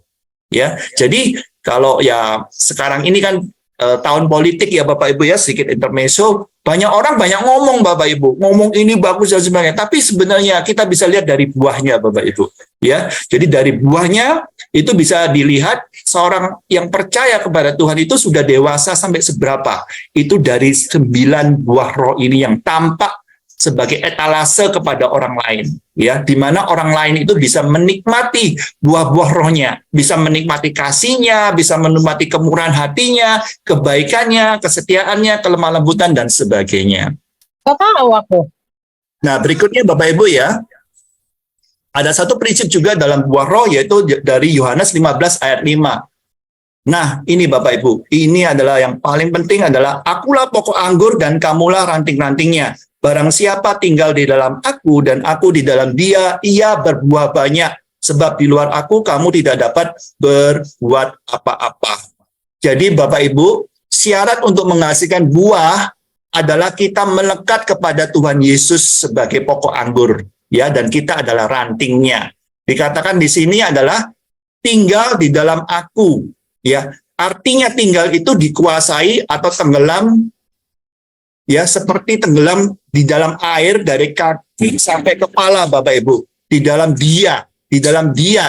Ya, jadi kalau ya sekarang ini kan tahun politik ya Bapak Ibu ya, sedikit intermezzo, banyak orang banyak ngomong Bapak Ibu, ngomong ini bagus dan sebagainya, tapi sebenarnya kita bisa lihat dari buahnya Bapak Ibu. Ya, jadi dari buahnya itu bisa dilihat seorang yang percaya kepada Tuhan itu sudah dewasa sampai seberapa. Itu dari 9 buah roh ini yang tampak sebagai etalase kepada orang lain, ya, di mana orang lain itu bisa menikmati buah-buah rohnya, bisa menikmati kasihnya, bisa menikmati kemurahan hatinya, kebaikannya, kesetiaannya, kelemah lembutan dan sebagainya. Tahu aku. Nah, berikutnya Bapak Ibu ya, ada satu prinsip juga dalam buah roh, yaitu dari Yohanes 15 ayat 5. Nah, ini Bapak Ibu, ini adalah yang paling penting adalah, akulah pokok anggur dan kamulah ranting-rantingnya. Barang siapa tinggal di dalam aku dan aku di dalam dia, ia berbuah banyak. Sebab di luar aku kamu tidak dapat berbuat apa-apa. Jadi Bapak Ibu, syarat untuk menghasilkan buah adalah kita melekat kepada Tuhan Yesus sebagai pokok anggur. Ya, dan kita adalah rantingnya. Dikatakan di sini adalah tinggal di dalam aku. Ya, artinya tinggal itu dikuasai atau tenggelam, ya, seperti tenggelam di dalam air dari kaki sampai kepala Bapak Ibu. Di dalam dia,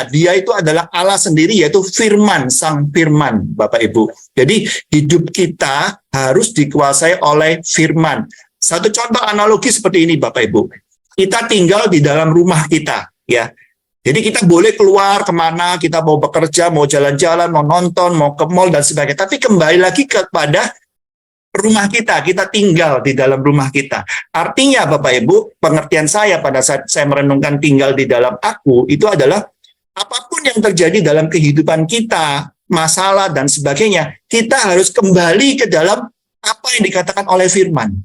dia itu adalah Allah sendiri, yaitu firman, sang firman Bapak Ibu. Jadi hidup kita harus dikuasai oleh firman. Satu contoh analogi seperti ini Bapak Ibu. Kita tinggal di dalam rumah kita, ya. Jadi kita boleh keluar kemana, kita mau bekerja, mau jalan-jalan, mau nonton, mau ke mall dan sebagainya. Tapi kembali lagi kepada rumah kita tinggal di dalam rumah kita. Artinya Bapak Ibu, pengertian saya pada saat saya merenungkan tinggal di dalam aku, itu adalah apapun yang terjadi dalam kehidupan kita, masalah dan sebagainya, kita harus kembali ke dalam apa yang dikatakan oleh firman.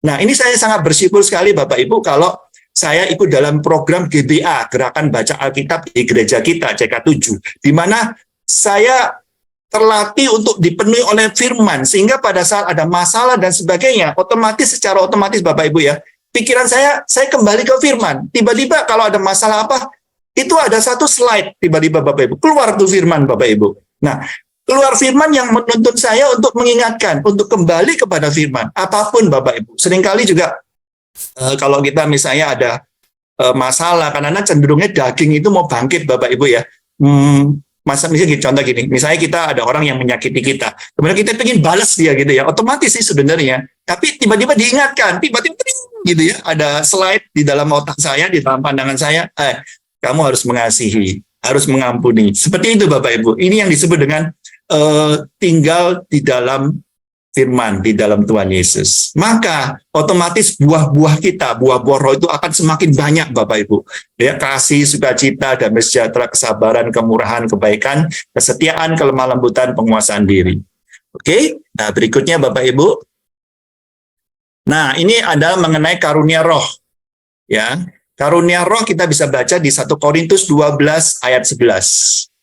Nah, ini saya sangat bersyukur sekali Bapak Ibu kalau saya ikut dalam program GBA, Gerakan Baca Alkitab di gereja kita, CK7, di mana saya terlatih untuk dipenuhi oleh firman, sehingga pada saat ada masalah dan sebagainya, secara otomatis Bapak Ibu ya, pikiran saya kembali ke firman. Tiba-tiba kalau ada masalah apa, itu ada satu slide, tiba-tiba Bapak Ibu, keluar tuh firman Bapak Ibu. Nah, keluar firman yang menuntun saya untuk mengingatkan, untuk kembali kepada firman, apapun Bapak Ibu. Seringkali juga, kalau kita misalnya ada masalah, karena cenderungnya daging itu mau bangkit Bapak Ibu ya, misalnya contoh gini, misalnya kita ada orang yang menyakiti kita, kemudian kita pengen balas dia gitu ya, otomatis sih sebenarnya, tapi tiba-tiba diingatkan, tiba-tiba gitu ya, ada slide di dalam otak saya, di dalam pandangan saya, kamu harus mengasihi, harus mengampuni, seperti itu Bapak Ibu. Ini yang disebut dengan tinggal di dalam firman, di dalam Tuhan Yesus. Maka otomatis buah-buah kita, buah-buah roh itu akan semakin banyak Bapak Ibu. Ya, kasih, sukacita, damai sejahtera, kesabaran, kemurahan, kebaikan, kesetiaan, kelemah lembutan, penguasaan diri. Oke, nah berikutnya Bapak Ibu. Nah, ini adalah mengenai karunia roh. Ya, karunia roh kita bisa baca di 1 Korintus 12 ayat 11.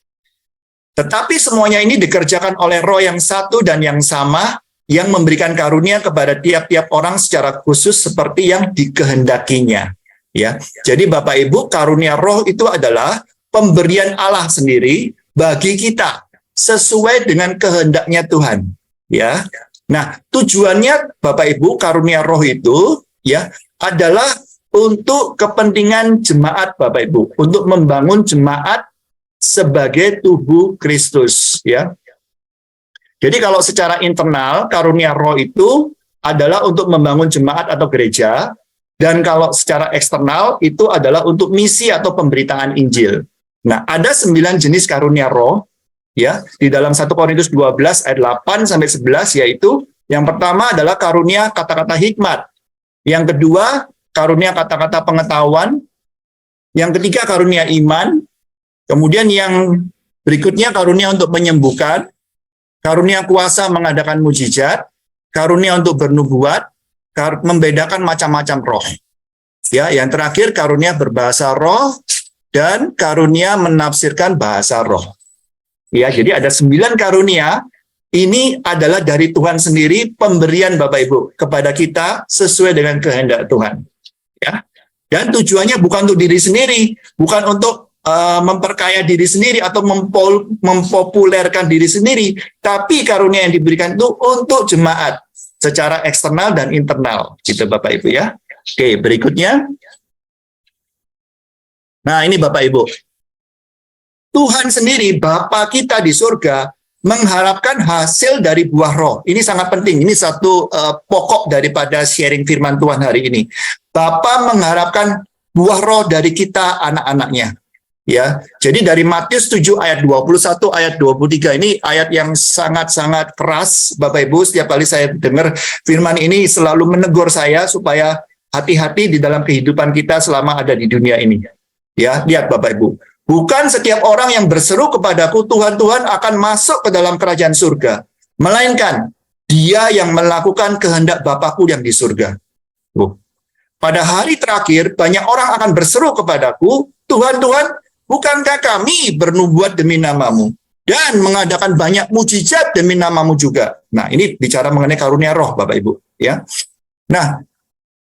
Tetapi semuanya ini dikerjakan oleh roh yang satu dan yang sama, yang memberikan karunia kepada tiap-tiap orang secara khusus seperti yang dikehendakinya. Ya, jadi Bapak Ibu, karunia roh itu adalah pemberian Allah sendiri bagi kita sesuai dengan kehendaknya Tuhan. Ya, nah tujuannya Bapak Ibu, karunia roh itu ya adalah untuk kepentingan jemaat Bapak Ibu, untuk membangun jemaat sebagai tubuh Kristus. Ya. Jadi kalau secara internal, karunia roh itu adalah untuk membangun jemaat atau gereja, dan kalau secara eksternal itu adalah untuk misi atau pemberitaan Injil. Nah, ada 9 jenis karunia roh, ya, di dalam 1 Korintus 12 ayat 8 sampai 11, yaitu yang pertama adalah karunia kata-kata hikmat. Yang kedua, karunia kata-kata pengetahuan. Yang ketiga, karunia iman. Kemudian yang berikutnya, karunia untuk menyembuhkan. Karunia kuasa mengadakan mujizat. Karunia untuk bernubuat. Membedakan macam-macam roh. Ya, yang terakhir, karunia berbahasa roh. Dan karunia menafsirkan bahasa roh. Ya, jadi ada 9 karunia. Ini adalah dari Tuhan sendiri, pemberian Bapak Ibu kepada kita sesuai dengan kehendak Tuhan. Ya. Dan tujuannya bukan untuk diri sendiri, bukan untuk memperkaya diri sendiri atau mempopulerkan diri sendiri, tapi karunia yang diberikan itu untuk jemaat secara eksternal dan internal, gitu Bapak Ibu ya. Oke, berikutnya. Nah, ini Bapak Ibu. Tuhan sendiri, Bapa kita di surga, mengharapkan hasil dari buah roh. Ini sangat penting. Ini satu pokok daripada sharing firman Tuhan hari ini. Bapa mengharapkan buah roh dari kita anak-anaknya. Ya, jadi dari Matius 7 ayat 21 ayat 23 ini ayat yang sangat-sangat keras, Bapak Ibu. Setiap kali saya dengar firman ini selalu menegur saya supaya hati-hati di dalam kehidupan kita selama ada di dunia ini. Ya, lihat Bapak Ibu. Bukan setiap orang yang berseru kepadaku, Tuhan, Tuhan, akan masuk ke dalam kerajaan surga. Melainkan, dia yang melakukan kehendak Bapakku yang di surga. Pada hari terakhir, banyak orang akan berseru kepadaku, Tuhan, Tuhan, bukankah kami bernubuat demi namamu? Dan mengadakan banyak mujizat demi namamu juga. Nah, ini bicara mengenai karunia roh, Bapak Ibu. Ya. Nah,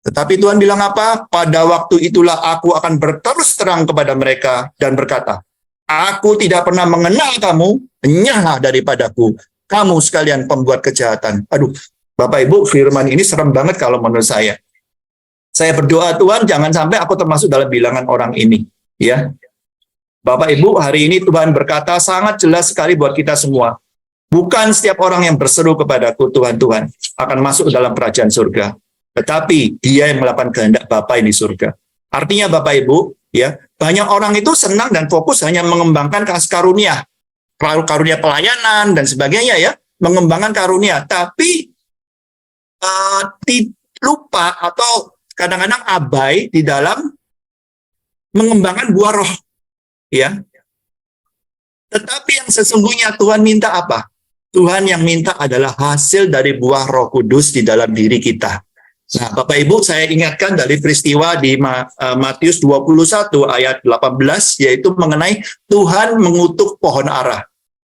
tetapi Tuhan bilang apa? Pada waktu itulah aku akan berterus terang kepada mereka dan berkata, aku tidak pernah mengenal kamu, enyahlah daripadaku, kamu sekalian pembuat kejahatan. Aduh, Bapak Ibu, firman ini serem banget kalau menurut saya. Saya berdoa, Tuhan, jangan sampai aku termasuk dalam bilangan orang ini. Ya, Bapak Ibu, hari ini Tuhan berkata sangat jelas sekali buat kita semua. Bukan setiap orang yang berseru kepadaku, Tuhan, Tuhan, akan masuk dalam kerajaan surga. Tetapi dia yang melakukan kehendak Bapa di surga. Artinya Bapak Ibu, ya, banyak orang itu senang dan fokus hanya mengembangkan karunia pelayanan dan sebagainya ya, mengembangkan karunia, tapi lupa atau kadang-kadang abai di dalam mengembangkan buah roh, ya. Tetapi yang sesungguhnya Tuhan minta apa? Tuhan yang minta adalah hasil dari buah Roh Kudus di dalam diri kita. Nah, Bapak Ibu, saya ingatkan dari peristiwa di Matius 21 ayat 18, yaitu mengenai Tuhan mengutuk pohon ara.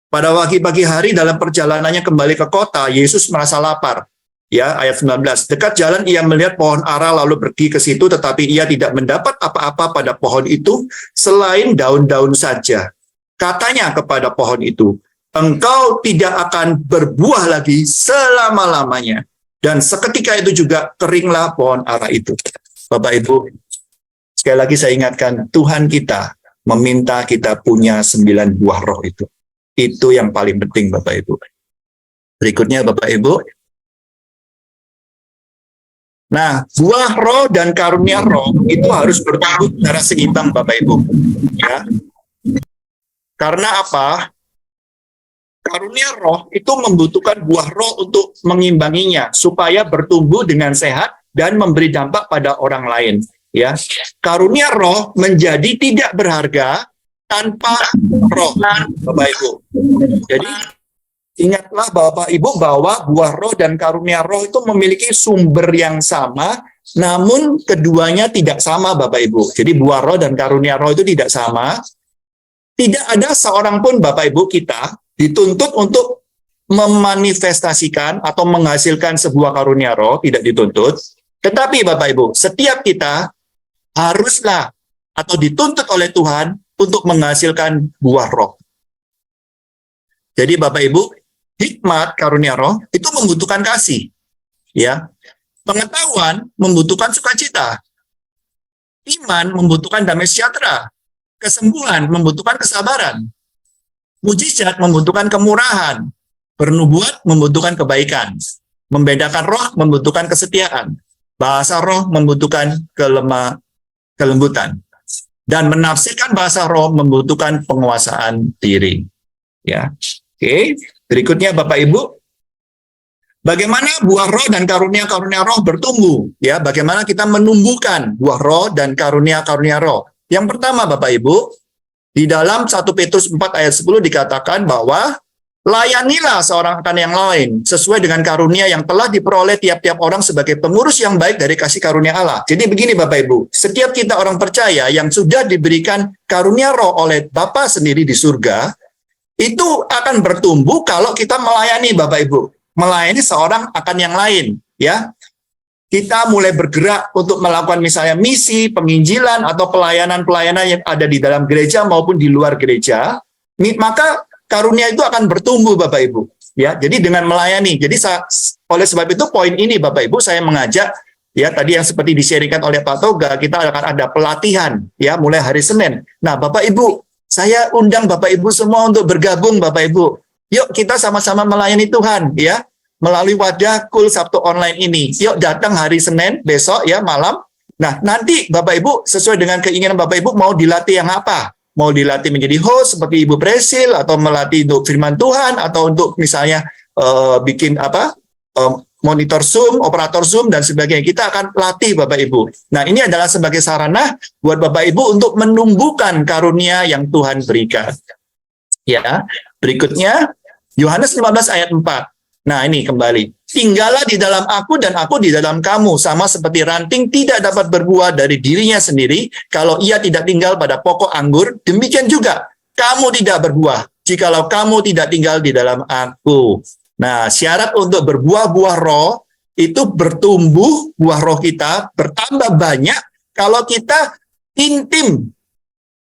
Pada pagi hari dalam perjalanannya kembali ke kota, Yesus merasa lapar. Ya, ayat 19. Dekat jalan ia melihat pohon ara lalu pergi ke situ, tetapi ia tidak mendapat apa-apa pada pohon itu selain daun-daun saja. Katanya kepada pohon itu, engkau tidak akan berbuah lagi selama-lamanya. Dan seketika itu juga keringlah pohon ara itu. Bapak Ibu, sekali lagi saya ingatkan, Tuhan kita meminta kita punya 9 buah roh itu. Itu yang paling penting Bapak Ibu. Berikutnya Bapak Ibu. Nah, buah roh dan karunia roh itu harus bertumbuh secara seimbang Bapak Ibu. Ya. Karena apa? Karunia roh itu membutuhkan buah roh untuk mengimbanginya supaya bertumbuh dengan sehat dan memberi dampak pada orang lain. Ya, karunia roh menjadi tidak berharga tanpa roh, Bapak Ibu. Jadi ingatlah Bapak Ibu bahwa buah roh dan karunia roh itu memiliki sumber yang sama, namun keduanya tidak sama Bapak Ibu. Jadi buah roh dan karunia roh itu tidak sama. Tidak ada seorang pun Bapak Ibu kita dituntut untuk memanifestasikan atau menghasilkan sebuah karunia roh, tidak dituntut. Tetapi Bapak Ibu, setiap kita haruslah atau dituntut oleh Tuhan untuk menghasilkan buah roh. Jadi Bapak Ibu, hikmat karunia roh itu membutuhkan kasih. Ya. Pengetahuan membutuhkan sukacita. Iman membutuhkan damai sejahtera. Kesembuhan membutuhkan kesabaran. Mujizat membutuhkan kemurahan. Bernubuat membutuhkan kebaikan. Membedakan roh membutuhkan kesetiaan. Bahasa roh membutuhkan kelembutan. Dan menafsirkan bahasa roh membutuhkan penguasaan diri. Ya, oke. Berikutnya Bapak Ibu, bagaimana buah roh dan karunia-karunia roh bertumbuh? Ya, bagaimana kita menumbuhkan buah roh dan karunia-karunia roh? Yang pertama Bapak Ibu, di dalam 1 Petrus 4 ayat 10 dikatakan bahwa layanilah seorang akan yang lain sesuai dengan karunia yang telah diperoleh tiap-tiap orang sebagai pengurus yang baik dari kasih karunia Allah. Jadi begini Bapak Ibu, setiap kita orang percaya yang sudah diberikan karunia roh oleh Bapa sendiri di surga, itu akan bertumbuh kalau kita melayani Bapak Ibu. Melayani seorang akan yang lain, ya. Kita mulai bergerak untuk melakukan misalnya misi, penginjilan, atau pelayanan-pelayanan yang ada di dalam gereja maupun di luar gereja, maka karunia itu akan bertumbuh Bapak Ibu. Ya, jadi dengan melayani. Jadi oleh sebab itu poin ini Bapak Ibu saya mengajak, ya tadi yang seperti di-sharingkan oleh Pak Toga, kita akan ada pelatihan ya mulai hari Senin. Nah Bapak Ibu, saya undang Bapak Ibu semua untuk bergabung Bapak Ibu. Yuk kita sama-sama melayani Tuhan ya. Melalui wadah Kul Sabtu online ini. Yuk datang hari Senin besok ya malam. Nah nanti Bapak Ibu sesuai dengan keinginan Bapak Ibu mau dilatih yang apa? Mau dilatih menjadi host seperti Ibu Presil atau melatih untuk firman Tuhan atau untuk misalnya bikin monitor Zoom, operator Zoom dan sebagainya. Kita akan latih Bapak Ibu. Nah ini adalah sebagai sarana buat Bapak Ibu untuk menumbuhkan karunia yang Tuhan berikan. Ya, berikutnya Yohanes 15 ayat 4. Nah ini kembali, tinggallah di dalam aku dan aku di dalam kamu, sama seperti ranting tidak dapat berbuah dari dirinya sendiri kalau ia tidak tinggal pada pokok anggur, demikian juga kamu tidak berbuah jikalau kamu tidak tinggal di dalam aku. Nah syarat untuk berbuah-buah roh itu bertumbuh, buah roh kita bertambah banyak kalau kita intim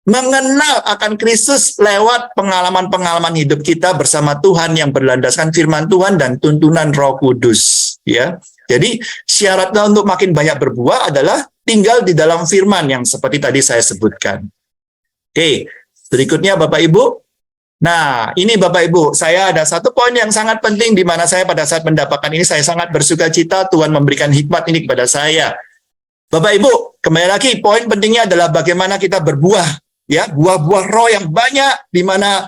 mengenal akan Kristus lewat pengalaman-pengalaman hidup kita bersama Tuhan yang berlandaskan firman Tuhan dan tuntunan Roh Kudus ya. Jadi syaratnya untuk makin banyak berbuah adalah tinggal di dalam firman yang seperti tadi saya sebutkan. Oke, berikutnya Bapak Ibu. Nah, ini Bapak Ibu, saya ada satu poin yang sangat penting di mana saya pada saat mendapatkan ini saya sangat bersuka cita Tuhan memberikan hikmat ini kepada saya. Bapak Ibu, kembali lagi poin pentingnya adalah bagaimana kita berbuah. Ya, buah-buah roh yang banyak di mana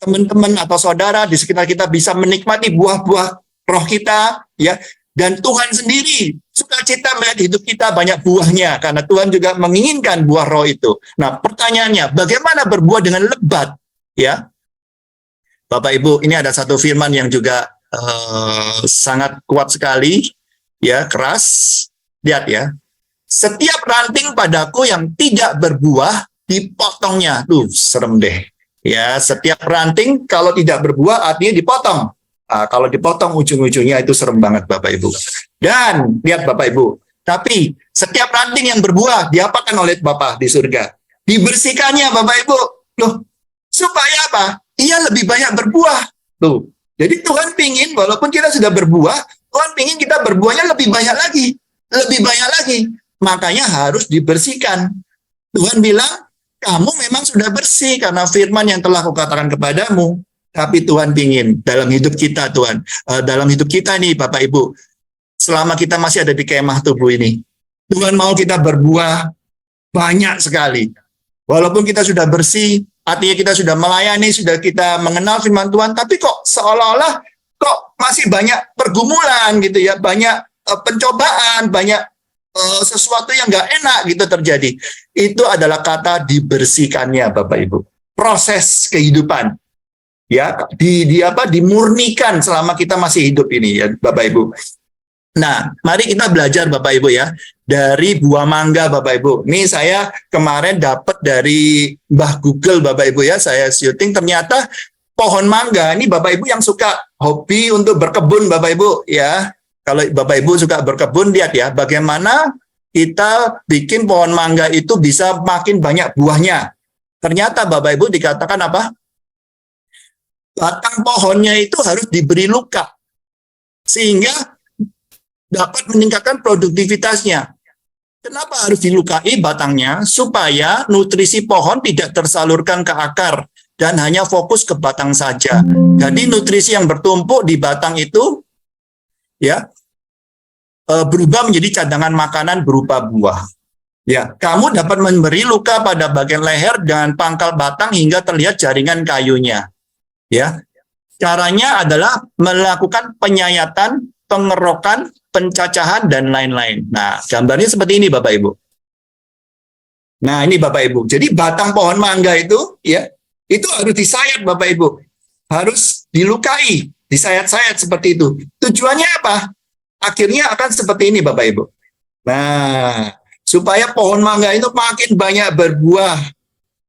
teman-teman atau saudara di sekitar kita bisa menikmati buah-buah roh kita ya, dan Tuhan sendiri sukacita melihat hidup kita banyak buahnya karena Tuhan juga menginginkan buah roh itu. Nah, pertanyaannya bagaimana berbuah dengan lebat ya? Bapak Ibu, ini ada satu firman yang juga sangat kuat sekali ya, keras. Lihat ya. Setiap ranting padaku yang tidak berbuah dipotongnya. Serem deh. Ya, setiap ranting kalau tidak berbuah artinya dipotong. Nah, kalau dipotong ujung-ujungnya itu serem banget Bapak Ibu. Dan lihat Bapak Ibu, tapi setiap ranting yang berbuah diapakan oleh Bapa di surga? Dibersihkannya Bapak Ibu. Loh, supaya apa? Ia lebih banyak berbuah. Tuh. Jadi Tuhan pingin walaupun kita sudah berbuah, Tuhan pingin kita berbuahnya lebih banyak lagi. Lebih banyak lagi. Makanya harus dibersihkan. Tuhan bilang, kamu memang sudah bersih karena firman yang telah kukatakan kepadamu. Tapi Tuhan pingin dalam hidup kita Tuhan. Dalam hidup kita nih Bapak Ibu. Selama kita masih ada di kemah tubuh ini. Tuhan mau kita berbuah banyak sekali. Walaupun kita sudah bersih, artinya kita sudah melayani, sudah kita mengenal firman Tuhan. Tapi kok seolah-olah kok masih banyak pergumulan gitu ya. Banyak pencobaan, banyak sesuatu yang nggak enak gitu terjadi. Itu adalah kata dibersihkannya Bapak Ibu. Proses kehidupan. Ya, dimurnikan selama kita masih hidup ini ya Bapak Ibu. Nah, mari kita belajar Bapak Ibu ya dari buah mangga Bapak Ibu. Ini saya kemarin dapat dari Mbah Google Bapak Ibu ya, saya syuting ternyata pohon mangga ini Bapak Ibu yang suka hobi untuk berkebun Bapak Ibu ya. Kalau Bapak Ibu suka berkebun, lihat ya, bagaimana kita bikin pohon mangga itu bisa makin banyak buahnya. Ternyata Bapak Ibu dikatakan apa? Batang pohonnya itu harus diberi luka. Sehingga dapat meningkatkan produktivitasnya. Kenapa harus dilukai batangnya? Supaya nutrisi pohon tidak tersalurkan ke akar dan hanya fokus ke batang saja. Jadi nutrisi yang bertumpuk di batang itu ya berubah menjadi cadangan makanan berupa buah. Ya, kamu dapat memberi luka pada bagian leher dengan pangkal batang hingga terlihat jaringan kayunya. Ya, caranya adalah melakukan penyayatan, pengerokan, pencacahan, dan lain-lain. Nah, gambarnya seperti ini Bapak Ibu. Nah, ini Bapak Ibu. Jadi batang pohon mangga itu, ya, itu harus disayat Bapak Ibu. Harus dilukai, disayat-sayat seperti itu. Tujuannya apa? Akhirnya akan seperti ini Bapak Ibu. Nah, supaya pohon mangga itu makin banyak berbuah,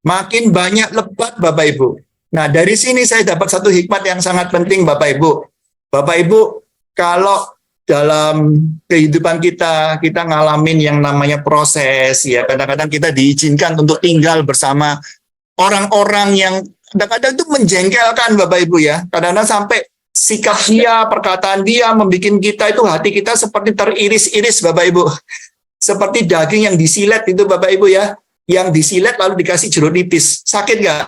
makin banyak lebat Bapak Ibu. Nah, dari sini saya dapat satu hikmat yang sangat penting Bapak Ibu. Bapak Ibu, kalau dalam kehidupan kita ngalamin yang namanya proses, ya kadang-kadang kita diizinkan untuk tinggal bersama orang-orang yang kadang-kadang itu menjengkelkan Bapak Ibu ya. Kadang-kadang sampai sikap dia, perkataan dia membuat kita itu, hati kita seperti teriris-iris Bapak Ibu. Seperti daging yang disilet itu Bapak Ibu ya. Yang disilet lalu dikasih jeruk nipis. Sakit nggak?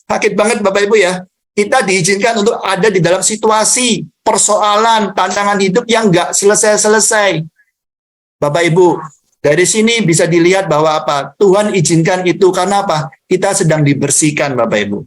Sakit banget Bapak Ibu ya. Kita diizinkan untuk ada di dalam situasi, persoalan, tantangan hidup yang nggak selesai-selesai. Bapak Ibu, dari sini bisa dilihat bahwa apa? Tuhan izinkan itu karena apa? Kita sedang dibersihkan Bapak Ibu.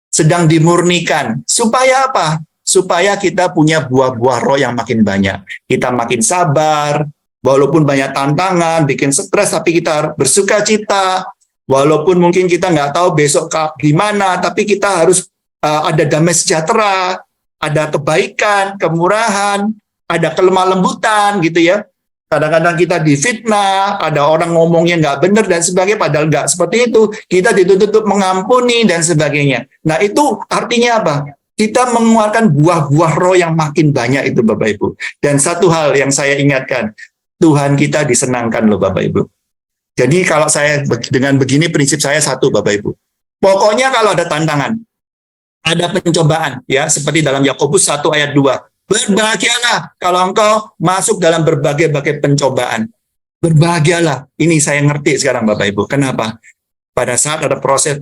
Sedang dimurnikan. Supaya apa? Supaya kita punya buah-buah roh yang makin banyak. Kita makin sabar, walaupun banyak tantangan, bikin stres, tapi kita bersuka cita. Walaupun mungkin kita nggak tahu besok gimana, tapi kita harus ada damai sejahtera, ada kebaikan, kemurahan, ada kelemah lembutan gitu ya. Kadang-kadang kita difitnah, ada orang ngomongnya nggak benar dan sebagainya, padahal nggak seperti itu. Kita dituntut untuk mengampuni dan sebagainya. Nah itu artinya apa? Kita mengeluarkan buah-buah roh yang makin banyak itu Bapak Ibu. Dan satu hal yang saya ingatkan, Tuhan kita disenangkan loh Bapak Ibu. Jadi kalau saya dengan begini prinsip saya satu Bapak Ibu. Pokoknya kalau ada tantangan, ada pencobaan ya seperti dalam Yakobus 1 ayat 2. Berbahagialah kalau engkau masuk dalam berbagai-bagai pencobaan. Berbahagialah. Ini saya ngerti sekarang Bapak Ibu. Kenapa? Pada saat ada proses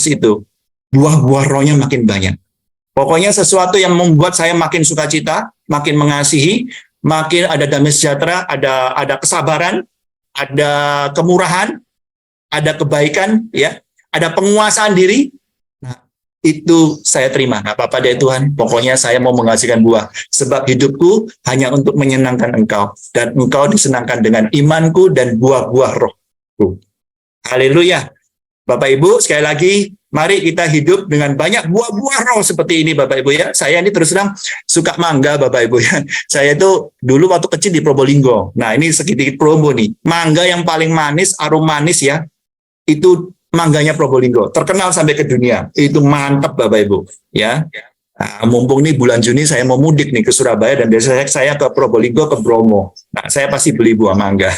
itu, buah-buah rohnya makin banyak. Pokoknya sesuatu yang membuat saya makin sukacita, makin mengasihi, makin ada damai sejahtera, ada kesabaran, ada kemurahan, ada kebaikan, ya, ada penguasaan diri. Nah, itu saya terima. Nggak apa-apa deh Tuhan. Pokoknya saya mau menghasilkan buah. Sebab hidupku hanya untuk menyenangkan Engkau. Dan Engkau disenangkan dengan imanku dan buah-buah rohku. Haleluya. Bapak Ibu, sekali lagi, mari kita hidup dengan banyak buah-buah roh seperti ini Bapak Ibu ya. Saya ini terus terang suka mangga Bapak Ibu ya. Saya itu dulu waktu kecil di Probolinggo. Nah ini sedikit promo nih. Mangga yang paling manis, arum manis ya. Itu mangganya Probolinggo. Terkenal sampai ke dunia. Itu mantap Bapak Ibu ya. Nah, mumpung nih bulan Juni saya mau mudik nih ke Surabaya dan biasanya saya ke Probolinggo, ke Bromo. Nah, saya pasti beli buah mangga.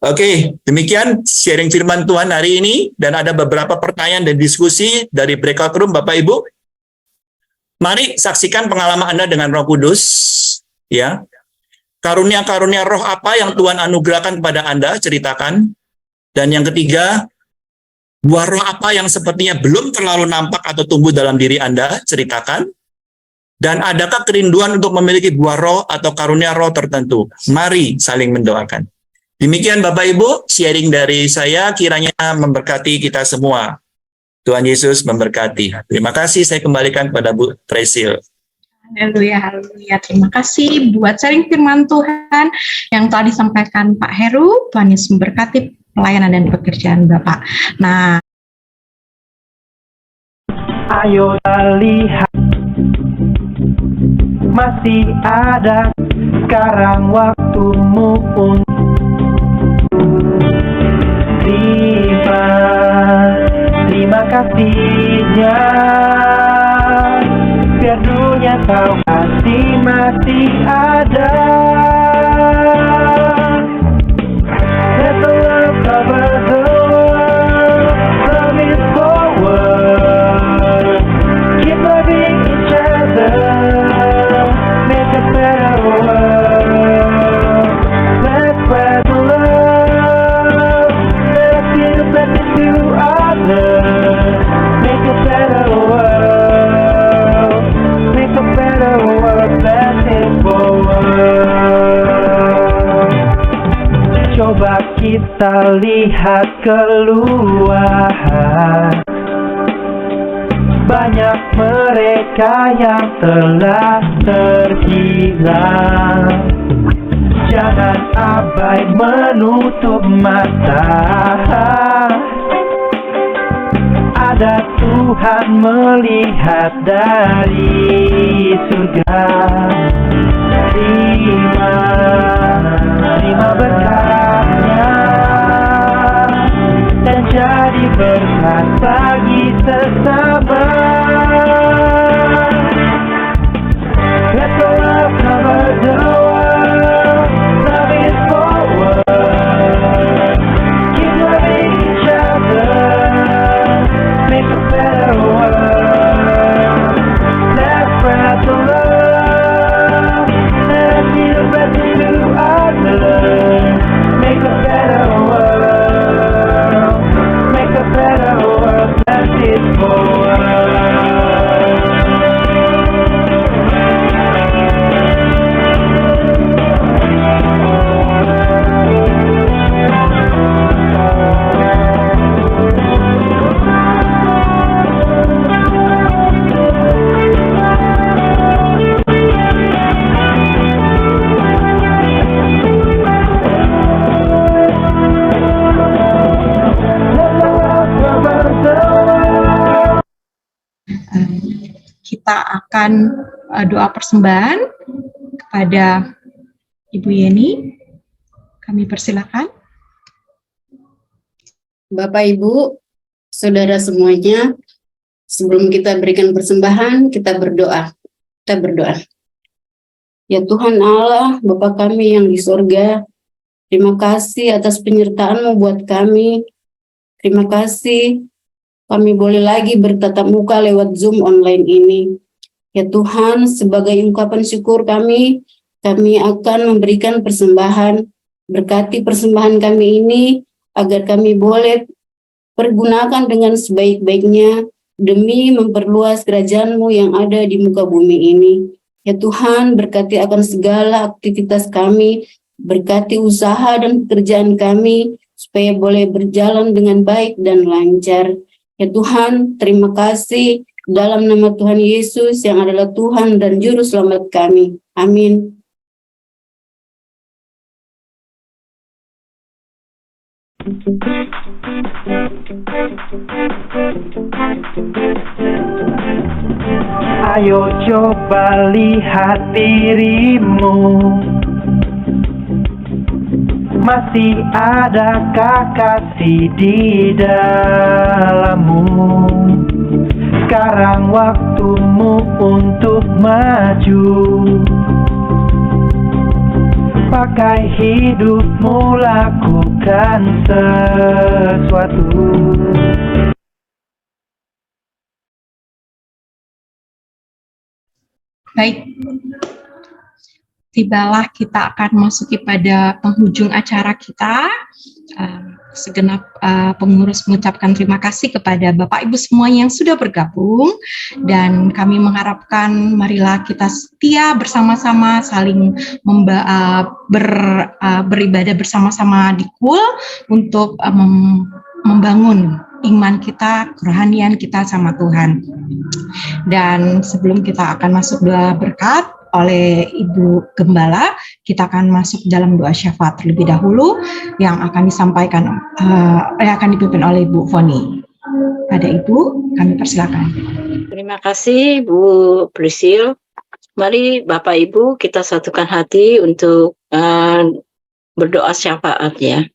Oke, demikian sharing firman Tuhan hari ini dan ada beberapa pertanyaan dan diskusi dari breakout room Bapak Ibu. Mari saksikan pengalaman Anda dengan Roh Kudus ya. Karunia-karunia roh apa yang Tuhan anugerahkan kepada Anda, ceritakan. Dan yang ketiga, buah roh apa yang sepertinya belum terlalu nampak atau tumbuh dalam diri Anda, ceritakan. Dan adakah kerinduan untuk memiliki buah roh atau karunia roh tertentu? Mari saling mendoakan. Demikian Bapak Ibu, sharing dari saya kiranya memberkati kita semua. Tuhan Yesus memberkati. Terima kasih, saya kembalikan kepada Bu Tresil. Haleluya, haleluya. Terima kasih buat sharing firman Tuhan yang telah disampaikan Pak Heru. Tuhan Yesus memberkati pelayanan dan pekerjaan Bapak. Nah, ayo lihat, masih ada sekarang waktumu untuk terima kasihnya, biar dunia tahu masih ada. Let the love cover the world, love is forward, keep loving each other, make a better world. Let's spread the love, let's give blessings to others, make a better world, make a better world, let's move forward. kita lihat keluar, banyak mereka yang telah terhilang. Jangan abai menutup mata, ada Tuhan melihat dari surga. Terima berkatnya dan jadi berkat bagi sesama. Let the love cover the world, love is forward. Keep loving each other, make a better world. Let's spread the love, let's be the best to others. Make a better world, make a better world. Let's it forward. Kita akan doa persembahan kepada Ibu Yeni. Kami persilakan. Bapak, Ibu, Saudara semuanya, sebelum kita berikan persembahan, kita berdoa. Kita berdoa. Ya Tuhan Allah, Bapa kami yang di sorga, terima kasih atas penyertaan-Mu buat kami. Terima kasih kami boleh lagi bertatap muka lewat Zoom online ini. Ya Tuhan, sebagai ungkapan syukur kami akan memberikan persembahan. Berkati persembahan kami ini, agar kami boleh pergunakan dengan sebaik-baiknya demi memperluas kerajaan-Mu yang ada di muka bumi ini. Ya Tuhan, berkati akan segala aktivitas kami, berkati usaha dan pekerjaan kami, supaya boleh berjalan dengan baik dan lancar. Ya Tuhan, terima kasih dalam nama Tuhan Yesus yang adalah Tuhan dan Juru Selamat kami. Amin. Ayo coba lihat dirimu, masih adakah kasih di dalammu? Sekarang waktumu untuk maju, pakai hidupmu lakukan sesuatu. Baik, tibalah kita akan masuki pada penghujung acara kita. Segenap pengurus mengucapkan terima kasih kepada Bapak Ibu semuanya yang sudah bergabung, dan kami mengharapkan marilah kita setia bersama-sama saling beribadah bersama-sama di KUL untuk membangun iman kita, kerohanian kita sama Tuhan. Dan sebelum kita akan masuk doa berkat oleh Ibu Gembala, kita akan masuk dalam doa syafaat terlebih dahulu yang akan disampaikan, akan dipimpin oleh Ibu Foni. Pada Ibu, kami persilakan. Terima kasih Bu Prisil. Mari Bapak Ibu kita satukan hati untuk berdoa syafaat ya.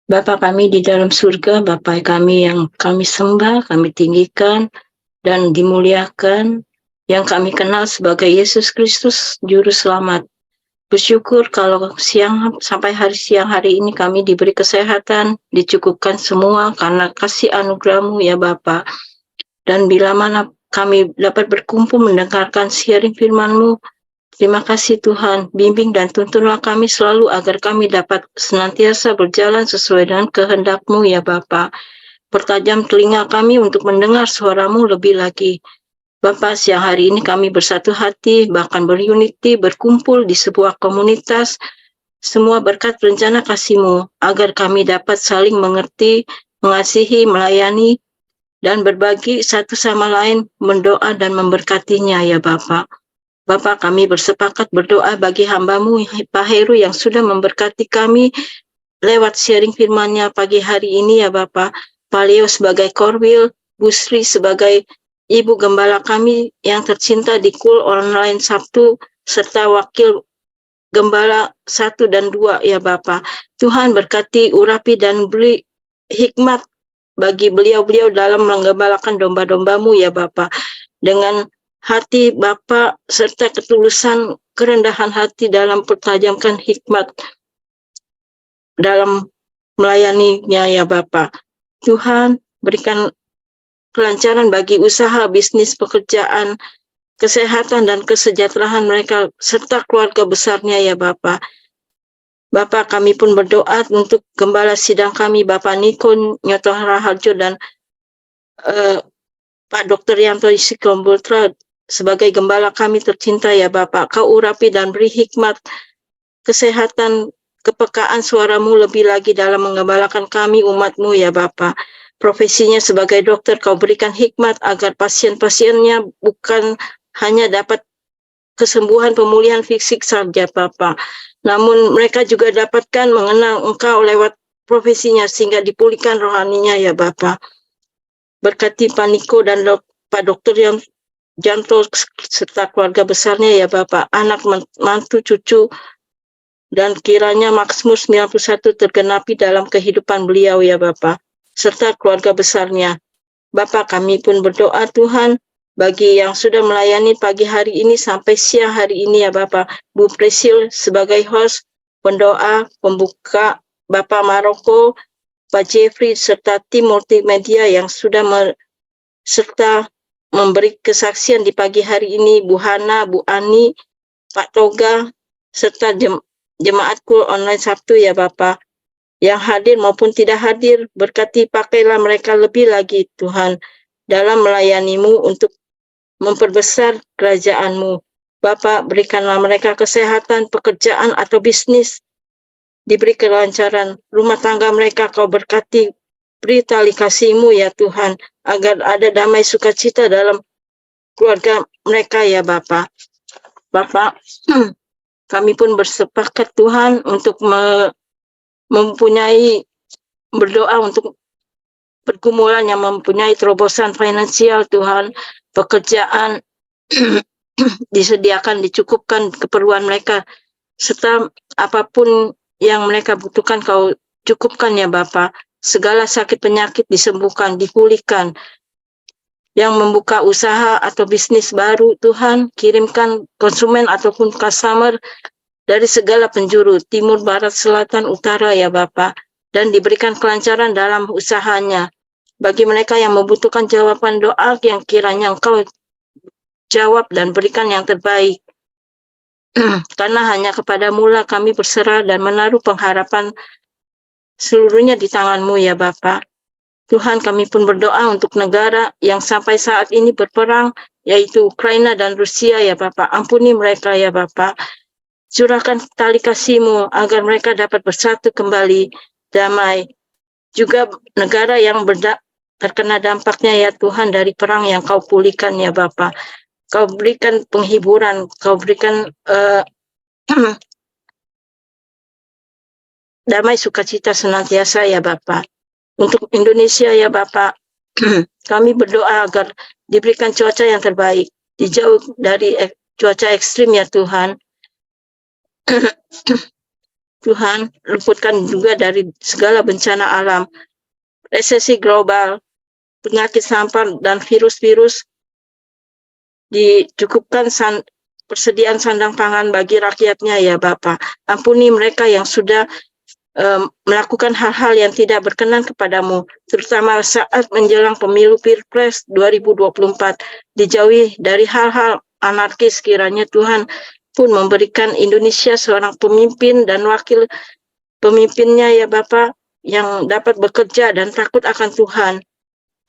Bapa kami di dalam surga, Bapa kami yang kami sembah, kami tinggikan dan dimuliakan, yang kami kenal sebagai Yesus Kristus Juru Selamat. Bersyukur kalau sampai siang hari ini kami diberi kesehatan, dicukupkan semua karena kasih anugerah-Mu ya Bapa. Dan bila mana kami dapat berkumpul mendengarkan siaran firman-Mu, terima kasih Tuhan, bimbing dan tuntunlah kami selalu agar kami dapat senantiasa berjalan sesuai dengan kehendak-Mu ya Bapa. Pertajam telinga kami untuk mendengar suara-Mu lebih lagi. Bapa, siang hari ini kami bersatu hati, bahkan berunity, berkumpul di sebuah komunitas semua berkat rencana kasih-Mu, agar kami dapat saling mengerti, mengasihi, melayani, dan berbagi satu sama lain, mendoa dan memberkatinya ya Bapa. Bapa, kami bersepakat berdoa bagi hamba-Mu Pak Heru yang sudah memberkati kami lewat sharing firman-Nya pagi hari ini ya Bapa. Pak Leo sebagai Korwil, Bu Sri sebagai Ibu Gembala kami yang tercinta di Kul Online Sabtu, serta Wakil Gembala 1 dan 2 ya Bapa. Tuhan berkati, urapi dan beri hikmat bagi beliau-beliau dalam menggembalakan domba-domba-Mu ya Bapa. Dengan hati Bapa serta ketulusan kerendahan hati dalam pertajamkan hikmat dalam melayaninya ya Bapa. Tuhan berikan kelancaran bagi usaha, bisnis, pekerjaan, kesehatan dan kesejahteraan mereka serta keluarga besarnya ya Bapa. Bapa, kami pun berdoa untuk gembala sidang kami Bapak Niko Nyoto Raharjo dan Pak Dr. Yanto Isikombutra sebagai gembala kami tercinta ya Bapak. Kau urapi dan beri hikmat, kesehatan, kepekaan suara-Mu lebih lagi dalam menggembalakan kami umat-Mu ya Bapak. Profesinya sebagai dokter Kau berikan hikmat agar pasien-pasiennya bukan hanya dapat kesembuhan pemulihan fisik saja Bapak, namun mereka juga dapatkan mengenal Engkau lewat profesinya sehingga dipulihkan rohaninya ya Bapak. Berkati Pak Niko dan Pak Dokter yang Janto serta keluarga besarnya ya Bapak, anak mantu cucu, dan kiranya Mazmur 91 tergenapi dalam kehidupan beliau ya Bapak, serta keluarga besarnya. Bapak, kami pun berdoa Tuhan bagi yang sudah melayani pagi hari ini sampai siang hari ini ya Bapak. Bu Presil sebagai host, pendoa, pembuka, Bapak Maroko, Pak Jeffrey serta tim multimedia yang sudah serta memberi kesaksian di pagi hari ini, Bu Hana, Bu Ani, Pak Toga, serta jemaat Kul Online Sabtu ya Bapak. Yang hadir maupun tidak hadir, berkati pakailah mereka lebih lagi Tuhan dalam melayani-Mu untuk memperbesar kerajaan-Mu. Bapak, berikanlah mereka kesehatan, pekerjaan atau bisnis, diberi kelancaran. Rumah tangga mereka Kau berkati, beri tali kasih-Mu ya Tuhan, agar ada damai sukacita dalam keluarga mereka ya Bapak. Bapak, kami pun bersepakat Tuhan untuk mempunyai berdoa untuk pergumulan yang mempunyai terobosan finansial Tuhan, pekerjaan disediakan, dicukupkan keperluan mereka, serta apapun yang mereka butuhkan Kau cukupkan ya Bapa. Segala sakit penyakit disembuhkan, dipulihkan. Yang membuka usaha atau bisnis baru Tuhan, kirimkan konsumen ataupun customer dari segala penjuru, timur, barat, selatan, utara ya Bapa, dan diberikan kelancaran dalam usahanya. Bagi mereka yang membutuhkan jawaban doa yang kiranya Engkau jawab dan berikan yang terbaik. Karena hanya kepada-Mu lah kami berserah dan menaruh pengharapan seluruhnya di tangan-Mu ya Bapa. Tuhan, kami pun berdoa untuk negara yang sampai saat ini berperang, yaitu Ukraina dan Rusia ya Bapa. Ampuni mereka ya Bapa. Curahkan tali kasih-Mu agar mereka dapat bersatu kembali damai. Juga negara yang terkena dampaknya ya Tuhan dari perang yang Kau pulihkan ya Bapa. Kau berikan penghiburan, Kau berikan damai sukacita senantiasa ya Bapa. Untuk Indonesia ya Bapa, kami berdoa agar diberikan cuaca yang terbaik, dijauh dari cuaca ekstrim ya Tuhan. Tuhan, luputkan juga dari segala bencana alam, resesi global, penyakit sampar dan virus-virus. Dicukupkan persediaan sandang pangan bagi rakyatnya ya Bapa. Ampuni mereka yang sudah melakukan hal-hal yang tidak berkenan kepadamu, terutama saat menjelang pemilu Pilpres 2024. Dijauhi dari hal-hal anarkis, kiranya Tuhan pun memberikan Indonesia seorang pemimpin dan wakil pemimpinnya ya Bapa, yang dapat bekerja dan takut akan Tuhan,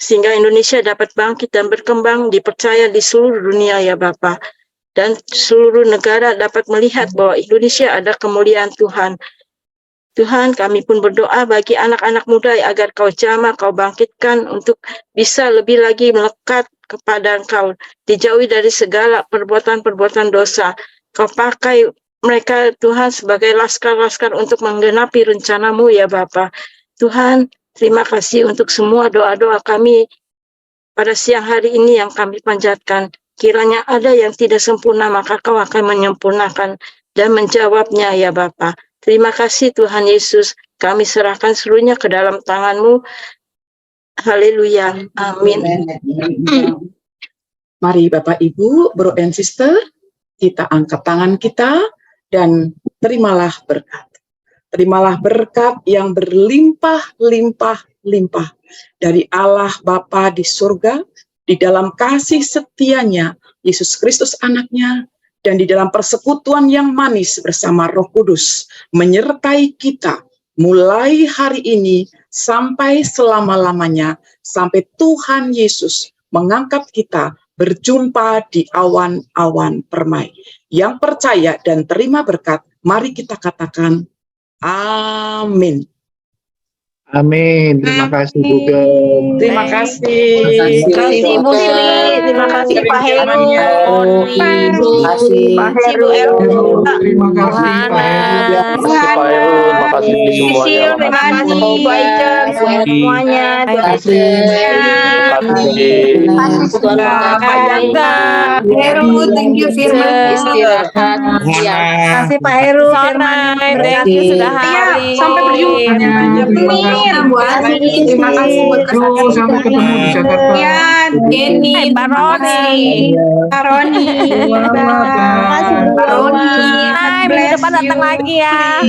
sehingga Indonesia dapat bangkit dan berkembang, dipercaya di seluruh dunia ya Bapa. dan seluruh negara dapat melihat bahwa Indonesia ada kemuliaan Tuhan. Tuhan, kami pun berdoa bagi anak-anak muda agar Kau jamah, Kau bangkitkan untuk bisa lebih lagi melekat kepada Engkau, dijauhi dari segala perbuatan-perbuatan dosa. Kau pakai mereka, Tuhan, sebagai laskar-laskar untuk menggenapi rencana-Mu, ya Bapa. Tuhan, terima kasih untuk semua doa-doa kami pada siang hari ini yang kami panjatkan. Kiranya ada yang tidak sempurna, maka Kau akan menyempurnakan dan menjawabnya, ya Bapa. Terima kasih Tuhan Yesus, kami serahkan seluruhnya ke dalam tangan-Mu. Haleluya. Amin. Mari Bapak Ibu, Bro and Sister, kita angkat tangan kita dan terimalah berkat. Terimalah berkat yang berlimpah-limpah-limpah dari Allah Bapa di surga, di dalam kasih setianya Yesus Kristus anaknya, dan di dalam persekutuan yang manis bersama Roh Kudus menyertai kita mulai hari ini sampai selama-lamanya, sampai Tuhan Yesus mengangkat kita berjumpa di awan-awan permai. Yang percaya dan terima berkat, mari kita katakan amin. Amin. Terima kasih juga. Terima kasih. Terima kasih Bu Sri, terima kasih Pak Heru, Ibu, Pak Heru, Terima kasih Pak Heru. Terima kasih semuanya. Terima kasih Bu Aica, semuanya. Terima kasih. Terima kasih Pak Jangga. Heru, thank you Firman. Istirahat. Terima kasih Pak Heru, Firman. Thank you sudah hadir. Sampai berjumpa. Terima kasih buat Terus sampai ketemu di Jakarta. Ya, Jenny, Pak Roni. Pak Roni. Pak Roni. Minggu depan datang lagi ya.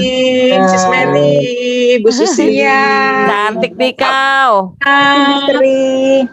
Sis Mary, Bu Susi. Cantik nih kau. Misteri.